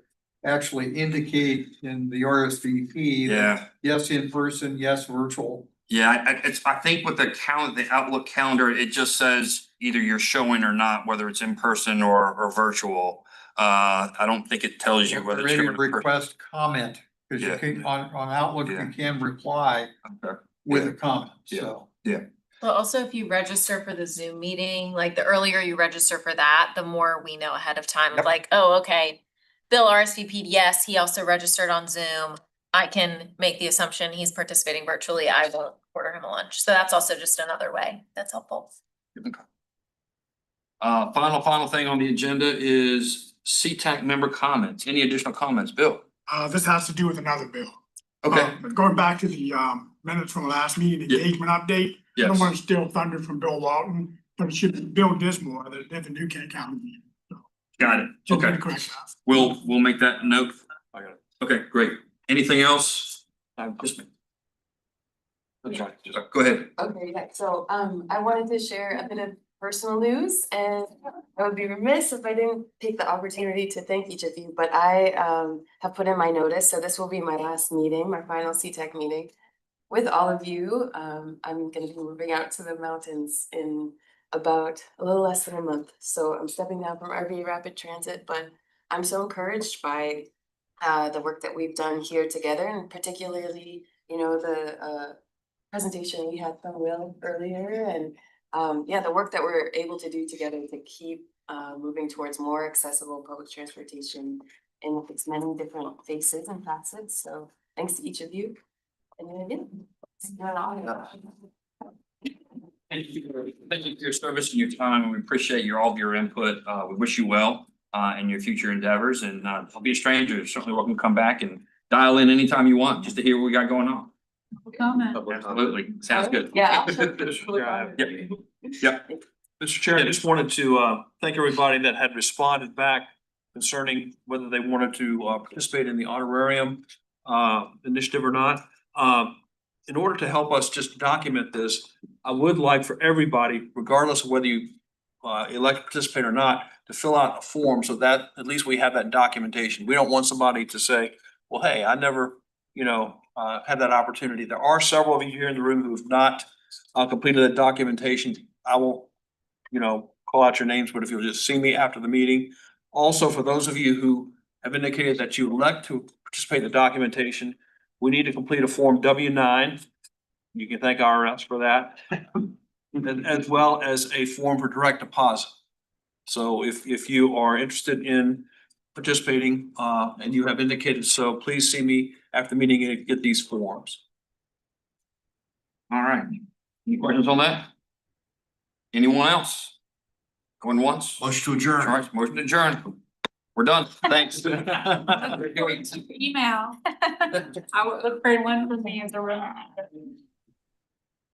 actually indicate in the RSVP. Yeah. Yes, in person, yes, virtual. Yeah, I think with the the Outlook calendar, it just says either you're showing or not, whether it's in person or virtual. I don't think it tells you whether it's Ready to showing in person. request comment, because you Yeah. can, on Outlook, you can reply Okay. with a comment, Yeah. so. Yeah. But also if you register for the Zoom meeting, like the earlier you register for that, the more we know ahead of time, Yep. like, oh, okay. Bill RSVP'd, yes, he also registered on Zoom. I can make the assumption he's participating virtually. I won't order him a lunch. So that's also just another way. That's helpful. Okay. Final thing on the agenda is CTAC member comments. Any additional comments, Bill? This has to do with another bill. Okay. Going back to the minutes from the last meeting, Yeah. engagement update. I Yes. don't want to steal thunder from Bill Walton, but it should be Bill Dismore that did the New Kent County meeting. Got it. Just Okay. correct that. We'll make that note. I got it. Okay, great. Anything else? Just me. That's right. Go ahead. Okay, yeah, so I wanted to share a bit of personal news, and I would be remiss if I didn't take the opportunity to thank each of you, but I have put in my notice, so this will be my last meeting, my final CTAC meeting with all of you. I'm gonna be moving out to the mountains in about a little less than a month, so I'm stepping down from RV Rapid Transit, but I'm so encouraged by the work that we've done here together, and particularly, you know, the presentation we had from Will earlier, and yeah, the work that we're able to do together to keep moving towards more accessible public transportation in its many different faces and facets. So thanks to each of you. And again, it's been an honor. Thank you for your service and your time, and we appreciate all of your input. We wish you well in your future endeavors, and don't be a stranger. You're certainly welcome to come back and dial in anytime you want, just to hear what we got going on. Absolutely, sounds good. Yeah. Yep. Mr. Chair, I just wanted to thank everybody that had responded back concerning whether they wanted to participate in the honorarium initiative or not. In order to help us just document this, I would like for everybody, regardless of whether you elect to participate or not, to fill out a form so that at least we have that documentation. We don't want somebody to say, well, hey, I never, had that opportunity. There are several of you here in the room who have not completed that documentation. I won't, call out your names, but if you'll just see me after the meeting. Also, for those of you who have indicated that you elect to participate in the documentation, we need to complete a Form W-9. You can thank IRS for that. And as well as a form for direct deposit. So if you are interested in participating and you have indicated so, please see me after the meeting and get these forms. All right. Any questions on that? Anyone else? Going once? Motion to adjourn. All right, motion to adjourn. We're done. Thanks. Email. I would look for one from me as a room.